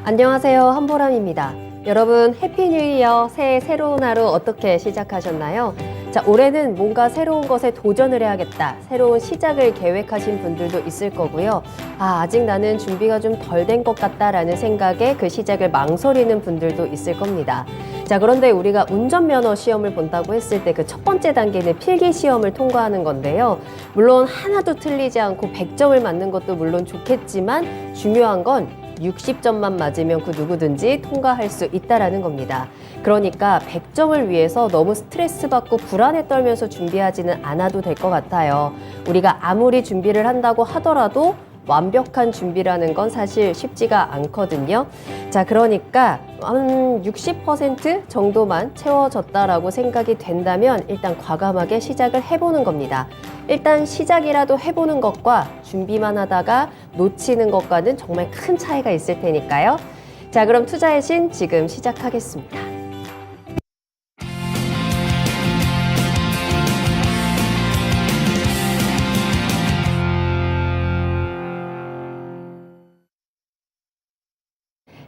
안녕하세요. 한보람입니다. 여러분 해피 뉴 이어, 새해 새로운 하루 어떻게 시작하셨나요? 자, 올해는 뭔가 새로운 것에 도전을 해야겠다, 새로운 시작을 계획하신 분들도 있을 거고요. 아직 나는 준비가 좀 덜 된 것 같다라는 생각에 그 시작을 망설이는 분들도 있을 겁니다. 자, 그런데 우리가 운전면허 시험을 본다고 했을 때 그 첫 번째 단계는 필기 시험을 통과하는 건데요. 물론 하나도 틀리지 않고 100점을 맞는 것도 물론 좋겠지만 중요한 건 60점만 맞으면 그 누구든지 통과할 수 있다라는 겁니다. 그러니까 100점을 위해서 너무 스트레스 받고 불안에 떨면서 준비하지는 않아도 될 것 같아요. 우리가 아무리 준비를 한다고 하더라도 완벽한 준비라는 건 사실 쉽지가 않거든요. 자, 그러니까 한 60% 정도만 채워졌다라고 생각이 된다면 일단 과감하게 시작을 해보는 겁니다. 일단 시작이라도 해보는 것과 준비만 하다가 놓치는 것과는 정말 큰 차이가 있을 테니까요. 자, 그럼 투자의 신 지금 시작하겠습니다.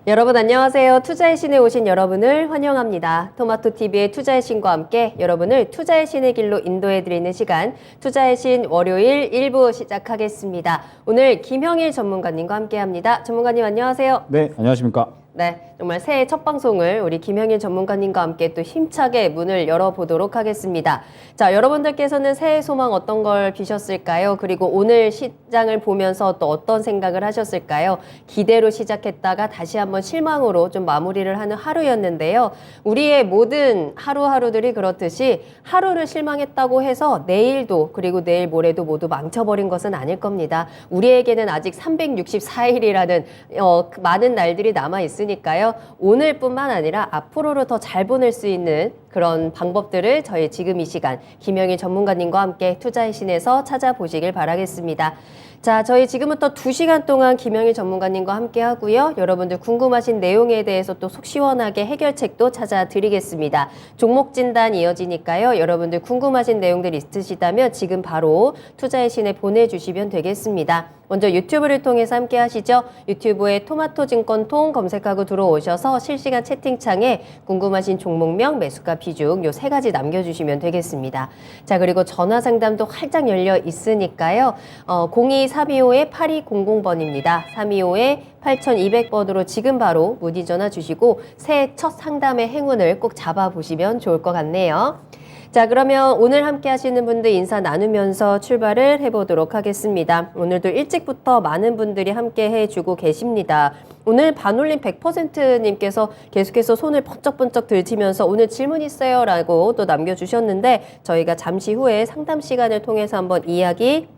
여러분 안녕하세요. 투자의 신에 오신 여러분을 환영합니다. 토마토TV의 투자의 신과 함께 여러분을 투자의 신의 길로 인도해드리는 시간, 투자의 신 월요일 1부 시작하겠습니다. 오늘 김형일 전문가님과 함께합니다. 전문가님 안녕하세요. 네, 안녕하십니까. 네, 정말 새해 첫 방송을 우리 김형일 전문가님과 함께 또 힘차게 문을 열어보도록 하겠습니다. 자, 여러분들께서는 새해 소망 어떤 걸 비셨을까요? 그리고 오늘 시장을 보면서 또 어떤 생각을 하셨을까요? 기대로 시작했다가 다시 한번 실망으로 좀 마무리를 하는 하루였는데요. 우리의 모든 하루하루들이 그렇듯이 하루를 실망했다고 해서 내일도 그리고 내일 모레도 모두 망쳐버린 것은 아닐 겁니다. 우리에게는 아직 364일이라는 많은 날들이 남아있으니까요. 오늘뿐만 아니라 앞으로를 더 잘 보낼 수 있는 그런 방법들을 저희 지금 이 시간 김영일 전문가님과 함께 투자의 신에서 찾아보시길 바라겠습니다. 자, 저희 지금부터 2시간 동안 김영일 전문가님과 함께 하고요. 여러분들 궁금하신 내용에 대해서 또 속 시원하게 해결책도 찾아드리겠습니다. 종목 진단 이어지니까요. 여러분들 궁금하신 내용들 있으시다면 지금 바로 투자의 신에 보내주시면 되겠습니다. 먼저 유튜브를 통해서 함께 하시죠. 유튜브에 토마토증권통 검색하고 들어오셔서 실시간 채팅창에 궁금하신 종목명, 매수가, 비중 요 3가지 남겨주시면 되겠습니다. 자, 그리고 전화 상담도 활짝 열려 있으니까요. 02-325-8200번입니다. 325-8200번으로 지금 바로 문의 전화 주시고 새해 첫 상담의 행운을 꼭 잡아보시면 좋을 것 같네요. 자, 그러면 오늘 함께 하시는 분들 인사 나누면서 출발을 해보도록 하겠습니다. 오늘도 일찍부터 많은 분들이 함께 해주고 계십니다. 오늘 반올림 100%님께서 계속해서 손을 번쩍번쩍 들치면서 오늘 질문 있어요 라고 또 남겨주셨는데 저희가 잠시 후에 상담 시간을 통해서 한번 이야기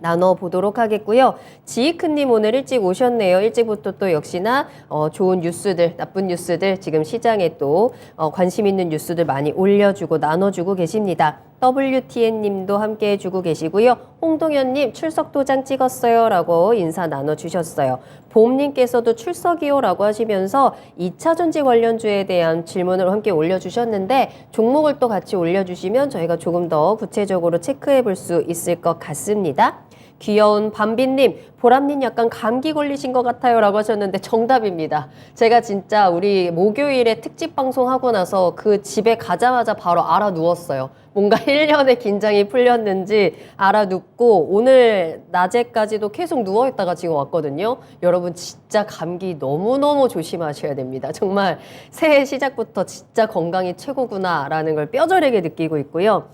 나눠보도록 하겠고요. 지이크님 오늘 일찍 오셨네요. 일찍부터 또 역시나 좋은 뉴스들, 나쁜 뉴스들 지금 시장에 또 관심 있는 뉴스들 많이 올려주고 나눠주고 계십니다. WTN님도 함께 해주고 계시고요. 홍동현님 출석 도장 찍었어요 라고 인사 나눠주셨어요. 보험님께서도 출석이요 라고 하시면서 2차전지 관련주에 대한 질문을 함께 올려주셨는데 종목을 또 같이 올려주시면 저희가 조금 더 구체적으로 체크해 볼 수 있을 것 같습니다. 귀여운 밤비님, 보람님 약간 감기 걸리신 것 같아요 라고 하셨는데 정답입니다. 제가 진짜 우리 목요일에 특집 방송하고 나서 그 집에 가자마자 바로 알아 누웠어요. 뭔가 1년의 긴장이 풀렸는지 알아 눕고 오늘 낮에까지도 계속 누워있다가 지금 왔거든요. 여러분 진짜 감기 너무너무 조심하셔야 됩니다. 정말 새해 시작부터 진짜 건강이 최고구나 라는 걸 뼈저리게 느끼고 있고요.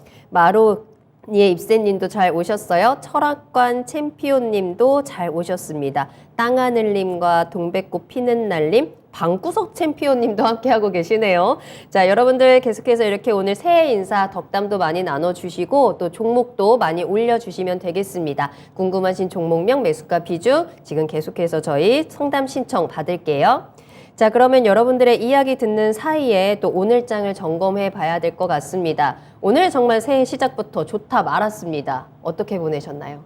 예, 입새님도 잘 오셨어요. 철학관 챔피온님도 잘 오셨습니다. 땅하늘님과 동백꽃 피는 날님, 방구석 챔피온님도 함께하고 계시네요. 자, 여러분들 계속해서 이렇게 오늘 새해 인사 덕담도 많이 나눠주시고 또 종목도 많이 올려주시면 되겠습니다. 궁금하신 종목명, 매수가, 비중 지금 계속해서 저희 상담 신청 받을게요. 자, 그러면 여러분들의 이야기 듣는 사이에 또 오늘장을 점검해 봐야 될 것 같습니다. 오늘 정말 새해 시작부터 좋다 말았습니다. 어떻게 보내셨나요?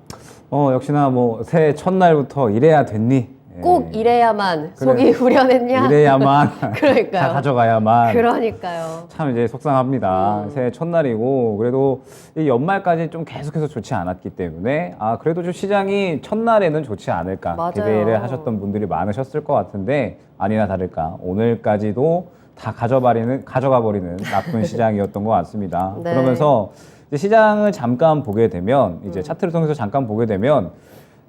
역시나 새해 첫날부터 이래야 됐니? 꼭 이래야만 그래. 속이 후련했냐? 이래야만 그러니까요. 다 가져가야만. 그러니까요. 참 이제 속상합니다. 새해 첫날이고 그래도 이 연말까지 좀 계속해서 좋지 않았기 때문에 그래도 좀 시장이 첫날에는 좋지 않을까 맞아요. 기대를 하셨던 분들이 많으셨을 것 같은데 아니나 다를까 오늘까지도 다 가져가 버리는 나쁜 시장이었던 것 같습니다. 네. 그러면서 이제 시장을 잠깐 보게 되면 이제 차트를 통해서 잠깐 보게 되면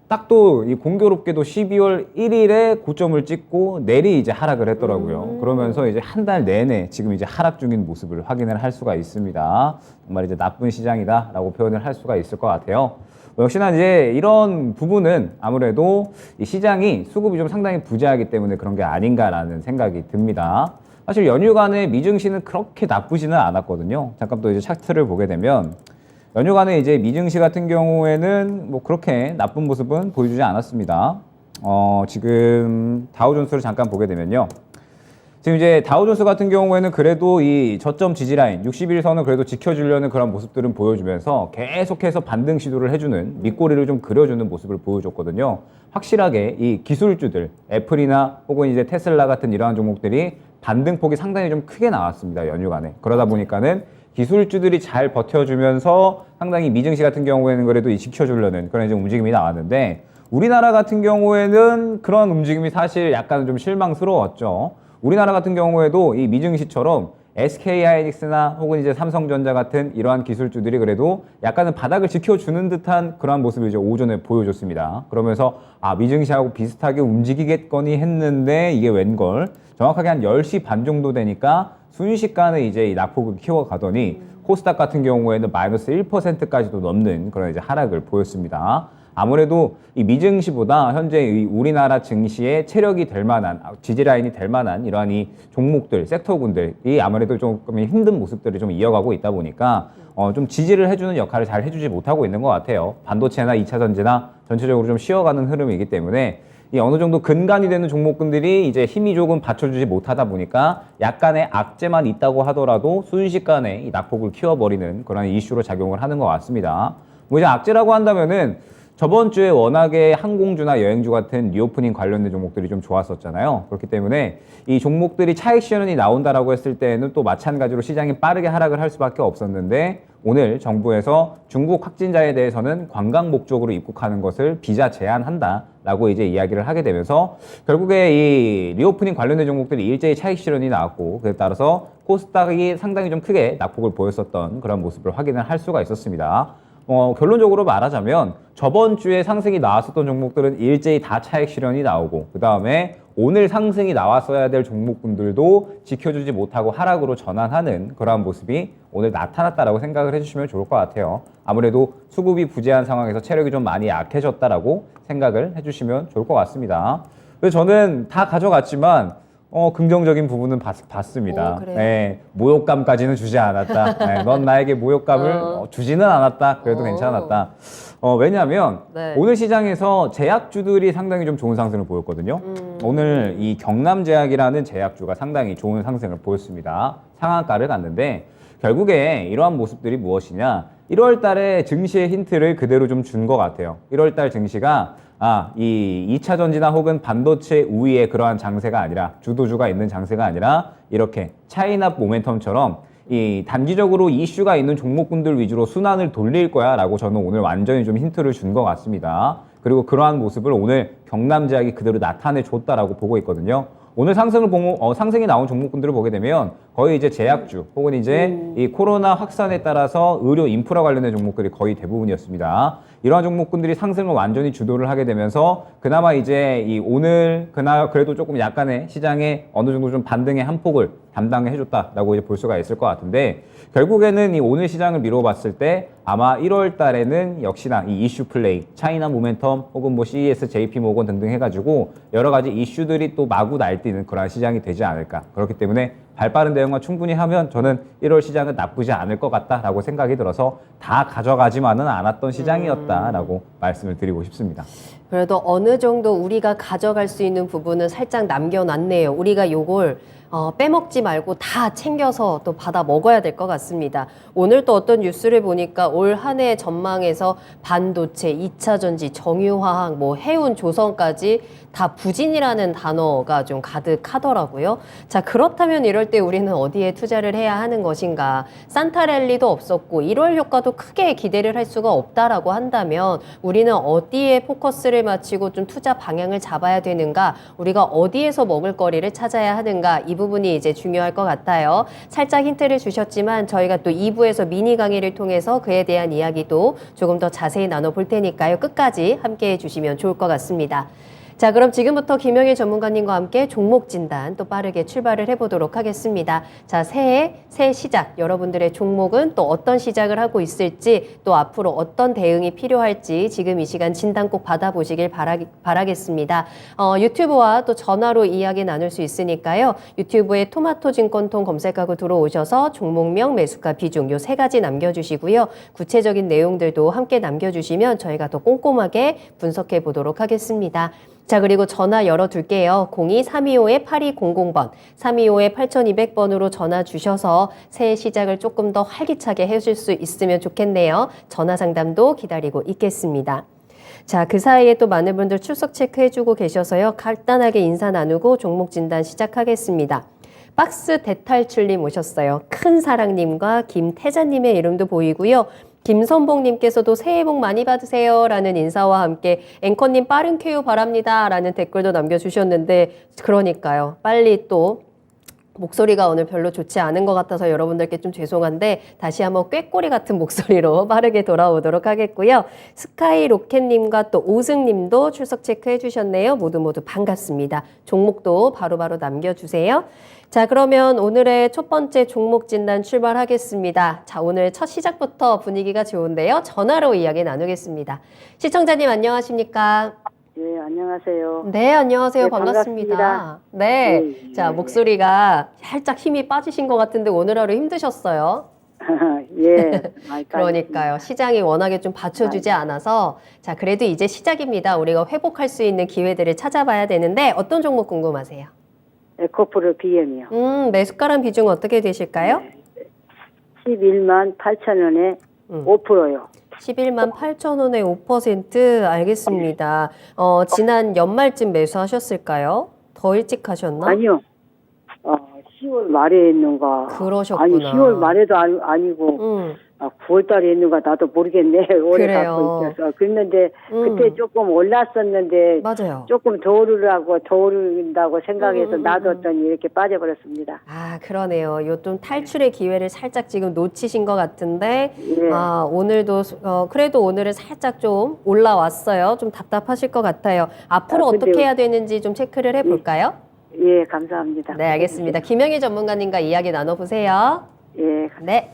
딱 또 이 공교롭게도 12월 1일에 고점을 찍고 내리 이제 하락을 했더라고요. 그러면서 이제 한 달 내내 지금 이제 하락 중인 모습을 확인을 할 수가 있습니다. 정말 이제 나쁜 시장이다라고 표현을 할 수가 있을 것 같아요. 역시나 이제 이런 부분은 아무래도 이 시장이 수급이 좀 상당히 부재하기 때문에 그런 게 아닌가라는 생각이 듭니다. 사실 연휴간에 미증시는 그렇게 나쁘지는 않았거든요. 잠깐 또 이제 차트를 보게 되면 연휴간에 이제 미증시 같은 경우에는 뭐 그렇게 나쁜 모습은 보여주지 않았습니다. 지금 다우존스를 잠깐 보게 되면요. 지금 이제 다우존스 같은 경우에는 그래도 이 저점 지지라인 60일선을 그래도 지켜주려는 그런 모습들은 보여주면서 계속해서 반등 시도를 해주는 밑꼬리를 좀 그려주는 모습을 보여줬거든요. 확실하게 이 기술주들 애플이나 혹은 이제 테슬라 같은 이러한 종목들이 반등폭이 상당히 좀 크게 나왔습니다. 연휴간에. 그러다 보니까는 기술주들이 잘 버텨주면서 상당히 미증시 같은 경우에는 그래도 이 지켜주려는 그런 이제 움직임이 나왔는데 우리나라 같은 경우에는 그런 움직임이 사실 약간 좀 실망스러웠죠. 우리나라 같은 경우에도 이 미증시처럼 SK하이닉스나 혹은 이제 삼성전자 같은 이러한 기술주들이 그래도 약간은 바닥을 지켜주는 듯한 그러한 모습을 이제 오전에 보여줬습니다. 그러면서 미증시하고 비슷하게 움직이겠거니 했는데 이게 웬걸 정확하게 한 10시 반 정도 되니까 순식간에 이제 이 낙폭을 키워가더니 코스닥 같은 경우에는 마이너스 1%까지도 넘는 그런 이제 하락을 보였습니다. 아무래도 이 미증시보다 현재 이 우리나라 증시의 체력이 될 만한 지지라인이 될 만한 이러한 이 종목들, 섹터군들이 아무래도 조금 힘든 모습들을 좀 이어가고 있다 보니까 좀 지지를 해주는 역할을 잘 해주지 못하고 있는 것 같아요. 반도체나 2차 전지나 전체적으로 좀 쉬어가는 흐름이기 때문에 이 어느 정도 근간이 되는 종목군들이 이제 힘이 조금 받쳐주지 못하다 보니까 약간의 악재만 있다고 하더라도 순식간에 이 낙폭을 키워버리는 그런 이슈로 작용을 하는 것 같습니다. 뭐 이제 악재라고 한다면은 저번 주에 워낙에 항공주나 여행주 같은 리오프닝 관련된 종목들이 좀 좋았었잖아요. 그렇기 때문에 이 종목들이 차익 실현이 나온다라고 했을 때는 또 마찬가지로 시장이 빠르게 하락을 할 수밖에 없었는데 오늘 정부에서 중국 확진자에 대해서는 관광 목적으로 입국하는 것을 비자 제한한다라고 이제 이야기를 하게 되면서 결국에 이 리오프닝 관련된 종목들이 일제히 차익 실현이 나왔고 그에 따라서 코스닥이 상당히 좀 크게 낙폭을 보였었던 그런 모습을 확인을 할 수가 있었습니다. 결론적으로 말하자면 저번 주에 상승이 나왔었던 종목들은 일제히 다 차익 실현이 나오고 그 다음에 오늘 상승이 나왔어야 될 종목군들도 지켜주지 못하고 하락으로 전환하는 그러한 모습이 오늘 나타났다라고 생각을 해주시면 좋을 것 같아요. 아무래도 수급이 부재한 상황에서 체력이 좀 많이 약해졌다라고 생각을 해주시면 좋을 것 같습니다. 그래서 저는 다 가져갔지만 긍정적인 부분은 봤습니다. 네, 모욕감까지는 주지 않았다. 네, 넌 나에게 모욕감을 주지는 않았다. 그래도 괜찮았다. 왜냐하면 오늘 시장에서 제약주들이 상당히 좀 좋은 상승을 보였거든요. 오늘 이 경남제약이라는 제약주가 상당히 좋은 상승을 보였습니다. 상한가를 갔는데 결국에 이러한 모습들이 무엇이냐? 1월 달에 증시의 힌트를 그대로 좀 준 것 같아요. 1월 달 증시가 이 2차 전지나 혹은 반도체 우위의 그러한 장세가 아니라 주도주가 있는 장세가 아니라 이렇게 차이나 모멘텀처럼 이 단기적으로 이슈가 있는 종목군들 위주로 순환을 돌릴 거야 라고 저는 오늘 완전히 좀 힌트를 준 것 같습니다. 그리고 그러한 모습을 오늘 경남제약이 그대로 나타내 줬다라고 보고 있거든요. 오늘 상승이 나온 종목군들을 보게 되면 거의 이제 제약주 혹은 이제 이 코로나 확산에 따라서 의료 인프라 관련된 종목들이 거의 대부분이었습니다. 이러한 종목군들이 상승을 완전히 주도를 하게 되면서 그나마 이제 그래도 조금 약간의 시장에 어느 정도 좀 반등의 한 폭을 담당해 줬다라고 이제 볼 수가 있을 것 같은데 결국에는 이 오늘 시장을 미루어 봤을 때 아마 1월 달에는 역시나 이 이슈 플레이, 차이나 모멘텀 혹은 뭐 CES, JP모건 등등 해가지고 여러 가지 이슈들이 또 마구 날뛰는 그런 시장이 되지 않을까. 그렇기 때문에 발빠른 대응만 충분히 하면 저는 1월 시장은 나쁘지 않을 것 같다라고 생각이 들어서 다 가져가지만은 않았던 시장이었다라고 말씀을 드리고 싶습니다. 그래도 어느 정도 우리가 가져갈 수 있는 부분은 살짝 남겨놨네요. 우리가 요걸 빼먹지 말고 다 챙겨서 또 받아 먹어야 될 것 같습니다. 오늘 또 어떤 뉴스를 보니까 올 한 해 전망에서 반도체, 2차 전지, 정유화학, 뭐 해운, 조선까지 다 부진이라는 단어가 좀 가득하더라고요. 자, 그렇다면 이럴 때 우리는 어디에 투자를 해야 하는 것인가? 산타랠리도 없었고 1월 효과도 크게 기대를 할 수가 없다라고 한다면 우리는 어디에 포커스를 맞추고 좀 투자 방향을 잡아야 되는가? 우리가 어디에서 먹을 거리를 찾아야 하는가? 이 부분이 이제 중요할 것 같아요. 살짝 힌트를 주셨지만 저희가 또 2부에서 미니 강의를 통해서 그에 대한 이야기도 조금 더 자세히 나눠볼 테니까요. 끝까지 함께해 주시면 좋을 것 같습니다. 자, 그럼 지금부터 김영일 전문가님과 함께 종목 진단 또 빠르게 출발을 해보도록 하겠습니다. 자, 새해 시작. 여러분들의 종목은 또 어떤 시작을 하고 있을지 또 앞으로 어떤 대응이 필요할지 지금 이 시간 진단 꼭 받아보시길 바라겠습니다. 유튜브와 또 전화로 이야기 나눌 수 있으니까요. 유튜브에 토마토 증권통 검색하고 들어오셔서 종목명, 매수가, 비중 요 세 가지 남겨주시고요. 구체적인 내용들도 함께 남겨주시면 저희가 더 꼼꼼하게 분석해 보도록 하겠습니다. 자, 그리고 전화 열어둘게요. 02-325-8200번, 325-8200번으로 전화 주셔서 새해 시작을 조금 더 활기차게 해줄 수 있으면 좋겠네요. 전화 상담도 기다리고 있겠습니다. 자, 그 사이에 또 많은 분들 출석 체크해주고 계셔서요. 간단하게 인사 나누고 종목 진단 시작하겠습니다. 박스 대탈출님 오셨어요. 큰 사랑님과 김태자님의 이름도 보이고요. 김선봉님께서도 새해 복 많이 받으세요 라는 인사와 함께 앵커님 빠른 쾌유 바랍니다 라는 댓글도 남겨주셨는데 그러니까요. 빨리 또 목소리가 오늘 별로 좋지 않은 것 같아서 여러분들께 좀 죄송한데 다시 한번 꾀꼬리 같은 목소리로 빠르게 돌아오도록 하겠고요. 스카이 로켓님과 또 오승님도 출석 체크해 주셨네요. 모두 반갑습니다. 종목도 바로바로 남겨주세요. 자, 그러면 오늘의 첫 번째 종목 진단 출발하겠습니다. 자, 오늘 첫 시작부터 분위기가 좋은데요. 전화로 이야기 나누겠습니다. 시청자님 안녕하십니까? 네, 안녕하세요. 네, 안녕하세요. 네, 반갑습니다. 반갑습니다. 네. 네, 자, 네. 목소리가 살짝 힘이 빠지신 것 같은데 오늘 하루 힘드셨어요? 예. 많이 그러니까요. 시장이 워낙에 좀 받쳐주지 않아서 자, 그래도 이제 시작입니다. 우리가 회복할 수 있는 기회들을 찾아봐야 되는데 어떤 종목 궁금하세요? 에코프로 BM이요. 매수가랑 비중 어떻게 되실까요? 11만 8천 원에 5%요. 11만 8천 원에 5% 알겠습니다. 지난 연말쯤 매수하셨을까요? 더 일찍 하셨나? 아니요. 10월 말에 했는가. 그러셨구나. 아니, 10월 말에도 아니고 9월 달에 했는가 나도 모르겠네. 오래 그래요. 갖고 있어서. 그랬는데 그때 조금 올랐었는데 맞아요. 조금 더 오른다고 생각해서 놔뒀더니 이렇게 빠져버렸습니다. 아, 그러네요. 요 좀 탈출의 기회를 살짝 지금 놓치신 것 같은데, 예. 오늘도, 그래도 오늘은 살짝 좀 올라왔어요. 좀 답답하실 것 같아요. 앞으로 근데 어떻게 해야 되는지 좀 체크를 해볼까요? 예, 감사합니다. 네, 알겠습니다. 김영희 전문가님과 이야기 나눠보세요. 예, 네.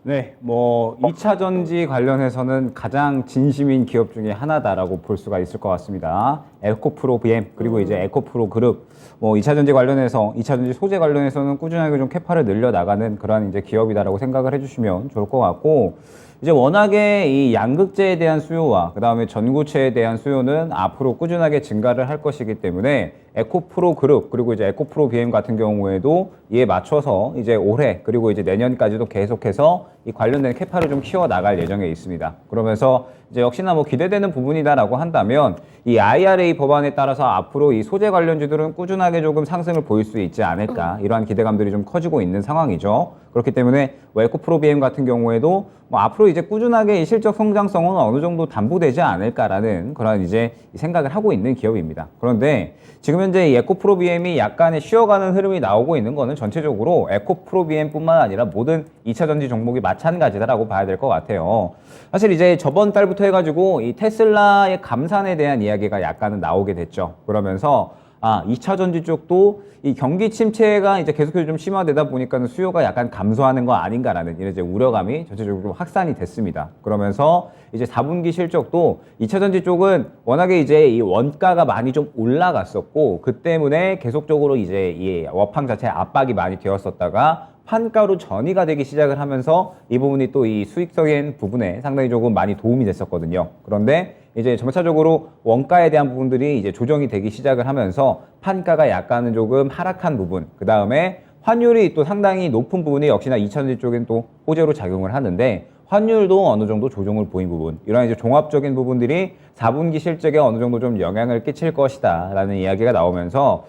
네, 뭐 2차 전지 관련해서는 가장 진심인 기업 중에 하나다라고 볼 수가 있을 것 같습니다. 에코프로 BM 그리고 이제 에코프로 그룹 뭐 2차 전지 관련해서 2차 전지 소재 관련해서는 꾸준하게 좀 캐파를 늘려 나가는 그런 이제 기업이다라고 생각을 해주시면 좋을 것 같고 이제 워낙에 이 양극재에 대한 수요와 그다음에 전구체에 대한 수요는 앞으로 꾸준하게 증가를 할 것이기 때문에 에코프로 그룹 그리고 이제 에코프로 BM 같은 경우에도 이에 맞춰서 이제 올해 그리고 이제 내년까지도 계속해서 이 관련된 캐파를 좀 키워 나갈 예정에 있습니다. 그러면서 이제 역시나 뭐 기대되는 부분이다라고 한다면 이 IRA 법안에 따라서 앞으로 이 소재 관련주들은 꾸준하게 조금 상승을 보일 수 있지 않을까 이러한 기대감들이 좀 커지고 있는 상황이죠. 그렇기 때문에 에코프로 BM 같은 경우에도 뭐 앞으로 이제 꾸준하게 이 실적 성장성은 어느 정도 담보되지 않을까라는 그런 이제 생각을 하고 있는 기업입니다. 그런데 지금 현재 이 에코프로 BM이 약간의 쉬어가는 흐름이 나오고 있는 거는 전체적으로 에코프로 BM뿐만 아니라 모든 2차 전지 종목이 마찬가지다라고 봐야 될 것 같아요. 사실 이제 저번 달부터 해가지고 이 테슬라의 감산에 대한 이야기가 약간은 나오게 됐죠. 그러면서 아, 2차 전지 쪽도 이 경기 침체가 이제 계속해서 좀 심화되다 보니까는 수요가 약간 감소하는 거 아닌가라는 이런 이제 우려감이 전체적으로 좀 확산이 됐습니다. 그러면서 이제 4분기 실적도 2차 전지 쪽은 워낙에 이제 이 원가가 많이 좀 올라갔었고 그 때문에 계속적으로 이제 이 업황 자체에 압박이 많이 되었었다가 판가로 전이가 되기 시작을 하면서 이 부분이 또 이 수익적인 부분에 상당히 조금 많이 도움이 됐었거든요. 그런데 이제 점차적으로 원가에 대한 부분들이 이제 조정이 되기 시작을 하면서 판가가 약간은 조금 하락한 부분, 그 다음에 환율이 또 상당히 높은 부분이 역시나 2차전지 쪽엔 또 호재로 작용을 하는데 환율도 어느 정도 조정을 보인 부분, 이런 이제 종합적인 부분들이 4분기 실적에 어느 정도 좀 영향을 끼칠 것이다 라는 이야기가 나오면서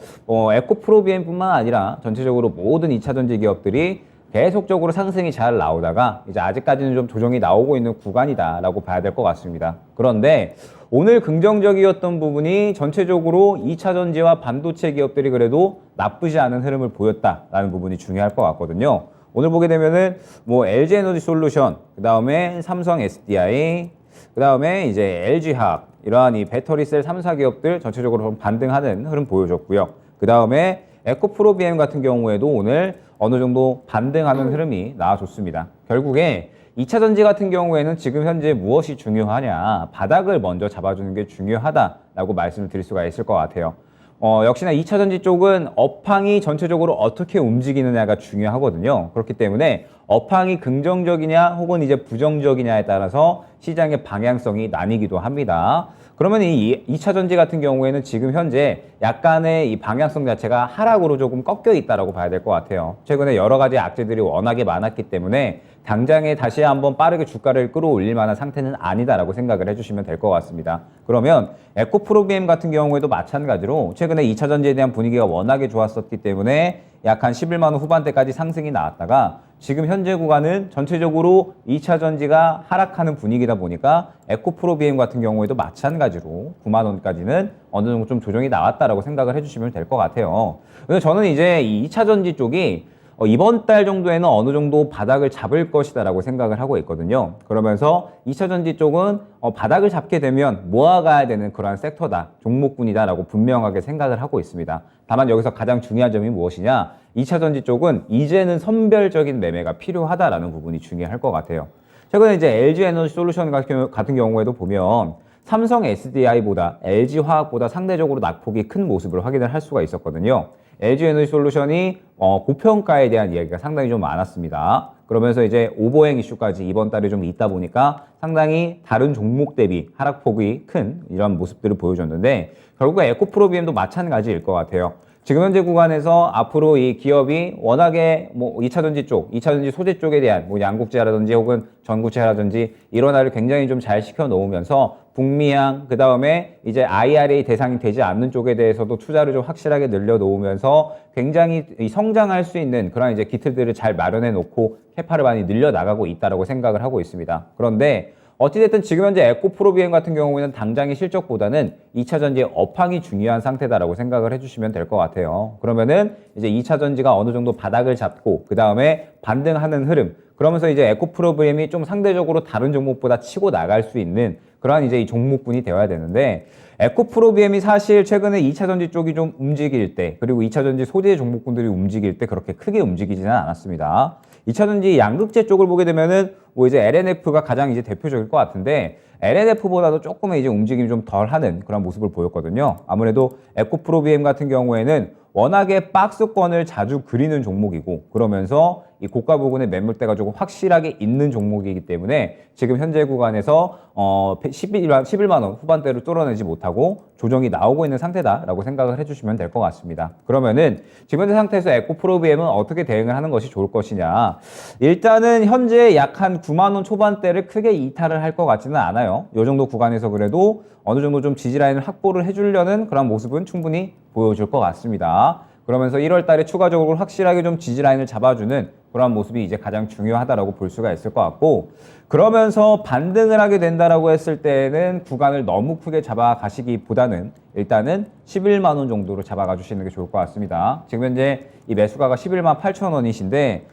에코프로비엠뿐만 아니라 전체적으로 모든 2차전지 기업들이 계속적으로 상승이 잘 나오다가 이제 아직까지는 좀 조정이 나오고 있는 구간이다라고 봐야 될 것 같습니다. 그런데 오늘 긍정적이었던 부분이 전체적으로 2차 전지와 반도체 기업들이 그래도 나쁘지 않은 흐름을 보였다라는 부분이 중요할 것 같거든요. 오늘 보게 되면은 뭐 LG 에너지 솔루션, 그 다음에 삼성 SDI, 그 다음에 이제 LG화학 이러한 이 배터리셀 3사 기업들 전체적으로 좀 반등하는 흐름 보여줬고요. 그 다음에 에코프로비엠 같은 경우에도 오늘 어느 정도 반등하는 흐름이 나와줬습니다. 결국에 2차 전지 같은 경우에는 지금 현재 무엇이 중요하냐, 바닥을 먼저 잡아주는 게 중요하다라고 말씀을 드릴 수가 있을 것 같아요. 역시나 2차 전지 쪽은 업황이 전체적으로 어떻게 움직이느냐가 중요하거든요. 그렇기 때문에 업황이 긍정적이냐 혹은 이제 부정적이냐에 따라서 시장의 방향성이 나뉘기도 합니다. 그러면 이 2차 전지 같은 경우에는 지금 현재 약간의 이 방향성 자체가 하락으로 조금 꺾여 있다라고 봐야 될 것 같아요. 최근에 여러 가지 악재들이 워낙에 많았기 때문에 당장에 다시 한번 빠르게 주가를 끌어올릴 만한 상태는 아니다라고 생각을 해주시면 될 것 같습니다. 그러면 에코프로비엠 같은 경우에도 마찬가지로 최근에 2차 전지에 대한 분위기가 워낙에 좋았었기 때문에 약 한 11만 원 후반대까지 상승이 나왔다가 지금 현재 구간은 전체적으로 2차 전지가 하락하는 분위기다 보니까 에코프로비엠 같은 경우에도 마찬가지로 9만 원까지는 어느 정도 좀 조정이 나왔다라고 생각을 해주시면 될 것 같아요. 그래서 저는 이제 이 2차 전지 쪽이 이번 달 정도에는 어느 정도 바닥을 잡을 것이다라고 생각을 하고 있거든요. 그러면서 2차 전지 쪽은 바닥을 잡게 되면 모아가야 되는 그러한 섹터다, 종목군이다라고 분명하게 생각을 하고 있습니다. 다만 여기서 가장 중요한 점이 무엇이냐? 2차 전지 쪽은 이제는 선별적인 매매가 필요하다라는 부분이 중요할 것 같아요. 최근에 이제 LG 에너지 솔루션 같은 경우에도 보면 삼성 SDI보다 LG 화학보다 상대적으로 낙폭이 큰 모습을 확인을 할 수가 있었거든요. LG 에너지 솔루션이 고평가에 대한 이야기가 상당히 좀 많았습니다. 그러면서 이제 오버행 이슈까지 이번 달에 좀 있다 보니까 상당히 다른 종목 대비 하락폭이 큰 이런 모습들을 보여줬는데 결국 에코프로비엠도 마찬가지일 것 같아요. 지금 현재 구간에서 앞으로 이 기업이 워낙에 뭐 2차 전지 쪽, 2차 전지 소재 쪽에 대한 뭐 양국재라든지 혹은 전구체라든지 이런화를 굉장히 좀 잘 시켜 놓으면서 북미향, 그 다음에 이제 IRA 대상이 되지 않는 쪽에 대해서도 투자를 좀 확실하게 늘려 놓으면서 굉장히 성장할 수 있는 그런 이제 기틀들을 잘 마련해 놓고 캐파를 많이 늘려 나가고 있다라고 생각을 하고 있습니다. 그런데 어찌됐든 지금 현재 에코프로비엠 같은 경우에는 당장의 실적보다는 2차 전지의 업황이 중요한 상태다라고 생각을 해주시면 될 것 같아요. 그러면은 이제 2차 전지가 어느 정도 바닥을 잡고 그 다음에 반등하는 흐름, 그러면서 이제 에코프로비엠이 좀 상대적으로 다른 종목보다 치고 나갈 수 있는 그러한 이제 이 종목군이 되어야 되는데 에코프로비엠이 사실 최근에 2차 전지 쪽이 좀 움직일 때 그리고 2차 전지 소재 종목군들이 움직일 때 그렇게 크게 움직이지는 않았습니다. 2차 전지 양극재 쪽을 보게 되면은 뭐 이제 LNF가 가장 이제 대표적일 것 같은데 LNF보다도 조금의 이제 움직임이 좀 덜하는 그런 모습을 보였거든요. 아무래도 에코프로비엠 같은 경우에는 워낙에 박스권을 자주 그리는 종목이고 그러면서 이 고가 부근의 매물대가 조금 확실하게 있는 종목이기 때문에 지금 현재 구간에서 11만 원 후반대로 뚫어내지 못하고 조정이 나오고 있는 상태다라고 생각을 해주시면 될 것 같습니다. 그러면은 지금 현재 상태에서 에코프로비엠은 어떻게 대응을 하는 것이 좋을 것이냐? 일단은 현재 약 한 9만 원 초반대를 크게 이탈을 할 것 같지는 않아요. 이 정도 구간에서 그래도 어느 정도 좀 지지라인을 확보를 해주려는 그런 모습은 충분히 보여줄 것 같습니다. 그러면서 1월 달에 추가적으로 확실하게 좀 지지라인을 잡아주는 그런 모습이 이제 가장 중요하다라고 볼 수가 있을 것 같고 그러면서 반등을 하게 된다라고 했을 때는 구간을 너무 크게 잡아가시기보다는 일단은 11만 원 정도로 잡아가 주시는 게 좋을 것 같습니다. 지금 현재 이 매수가가 11만 8천 원이신데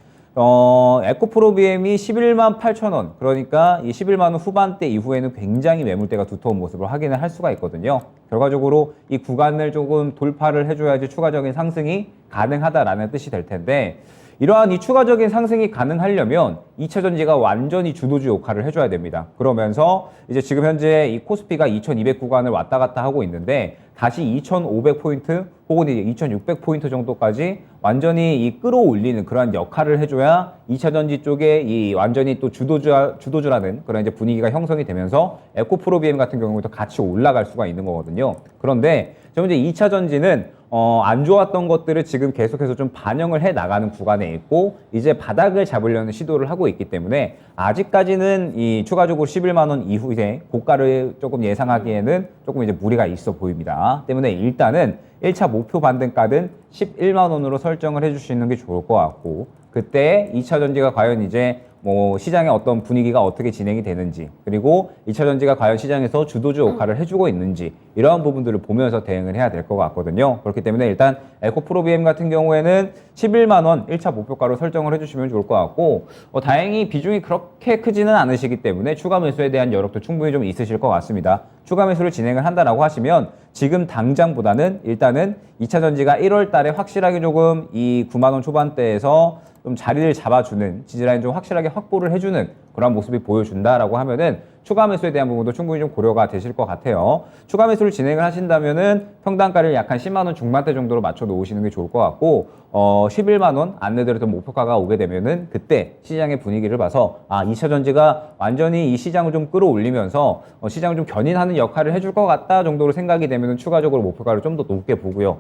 에코프로 BM이 11만 8천 원, 그러니까 이 11만 원 후반대 이후에는 굉장히 매물대가 두터운 모습을 확인을 할 수가 있거든요. 결과적으로 이 구간을 조금 돌파를 해줘야지 추가적인 상승이 가능하다라는 뜻이 될 텐데, 이러한 이 추가적인 상승이 가능하려면 2차 전지가 완전히 주도주 역할을 해줘야 됩니다. 그러면서 이제 지금 현재 이 코스피가 2200 구간을 왔다 갔다 하고 있는데, 다시 2500포인트 혹은 이제 2600포인트 정도까지 완전히 이 끌어올리는 그러한 역할을 해줘야 2차 전지 쪽에 이 완전히 또 주도주라는 그런 이제 분위기가 형성이 되면서 에코프로 BM 같은 경우도 같이 올라갈 수가 있는 거거든요. 그런데 지금 이제 2차 전지는 안 좋았던 것들을 지금 계속해서 좀 반영을 해 나가는 구간에 있고, 이제 바닥을 잡으려는 시도를 하고 있기 때문에 아직까지는 이 추가적으로 11만 원 이후에 고가를 조금 예상하기에는 조금 이제 무리가 있어 보입니다. 때문에 일단은 1차 목표 반등가는 11만 원으로 설정을 해 주시는 게 좋을 것 같고, 그때 2차 전지가 과연 이제 뭐 시장의 어떤 분위기가 어떻게 진행이 되는지, 그리고 2차 전지가 과연 시장에서 주도주 역할을 해주고 있는지, 이러한 부분들을 보면서 대응을 해야 될 것 같거든요. 그렇기 때문에 일단 에코프로 BM 같은 경우에는 11만 원 1차 목표가로 설정을 해주시면 좋을 것 같고, 다행히 비중이 그렇게 크지는 않으시기 때문에 추가 매수에 대한 여력도 충분히 좀 있으실 것 같습니다. 추가 매수를 진행을 한다라고 하시면 지금 당장보다는 일단은 2차 전지가 1월 달에 확실하게 조금 이 9만 원 초반대에서 좀 자리를 잡아주는, 지지라인 좀 확실하게 확보를 해주는 그런 모습이 보여준다라고 하면은 추가 매수에 대한 부분도 충분히 좀 고려가 되실 것 같아요. 추가 매수를 진행을 하신다면은 평단가를 약 한 10만 원 중반대 정도로 맞춰 놓으시는 게 좋을 것 같고, 11만 원 안내대로 좀 목표가가 오게 되면은 그때 시장의 분위기를 봐서 2차 전지가 완전히 이 시장을 좀 끌어올리면서 시장을 좀 견인하는 역할을 해줄 것 같다 정도로 생각이 되면은 추가적으로 목표가를 좀 더 높게 보고요.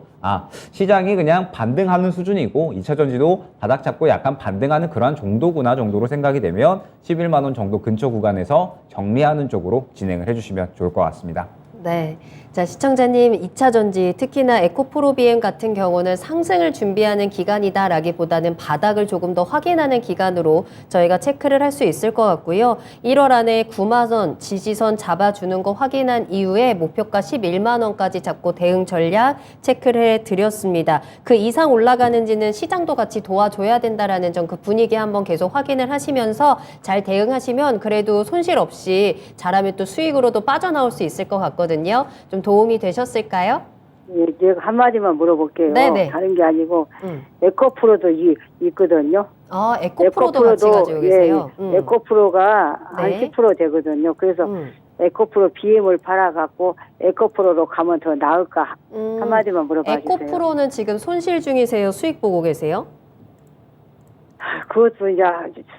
시장이 그냥 반등하는 수준이고 2차 전지도 바닥 잡고 약간 반등하는 그러한 정도구나 정도로 생각이 되면 11만 원 정도 근처 구간에서 정리하는 쪽으로 진행을 해주시면 좋을 것 같습니다. 네. 자, 시청자님, 2차 전지, 특히나 에코프로 BM 같은 경우는 상승을 준비하는 기간이다라기보다는 바닥을 조금 더 확인하는 기간으로 저희가 체크를 할 수 있을 것 같고요. 1월 안에 9만 원 지지선 잡아주는 거 확인한 이후에 목표가 11만 원까지 잡고 대응 전략 체크를 해드렸습니다. 그 이상 올라가는지는 시장도 같이 도와줘야 된다라는 점, 그 분위기 한번 계속 확인을 하시면서 잘 대응하시면 그래도 손실 없이 잘하면 또 수익으로도 빠져나올 수 있을 것 같거든요. 좀 도움이 되셨을까요? 예, 제가 한마디만 물어볼게요. 네네. 다른 게 아니고 에코프로도 있거든요. 에코프로도 같이 가지고 계세요. 에코프로가 네. 한 10% 되거든요. 그래서 에코프로 BM을 팔아갖고 에코프로로 가면 더 나을까? 한마디만 물어봐 주세요. 에코프로는 지금 손실 중이세요? 수익 보고 계세요? 그것도 이제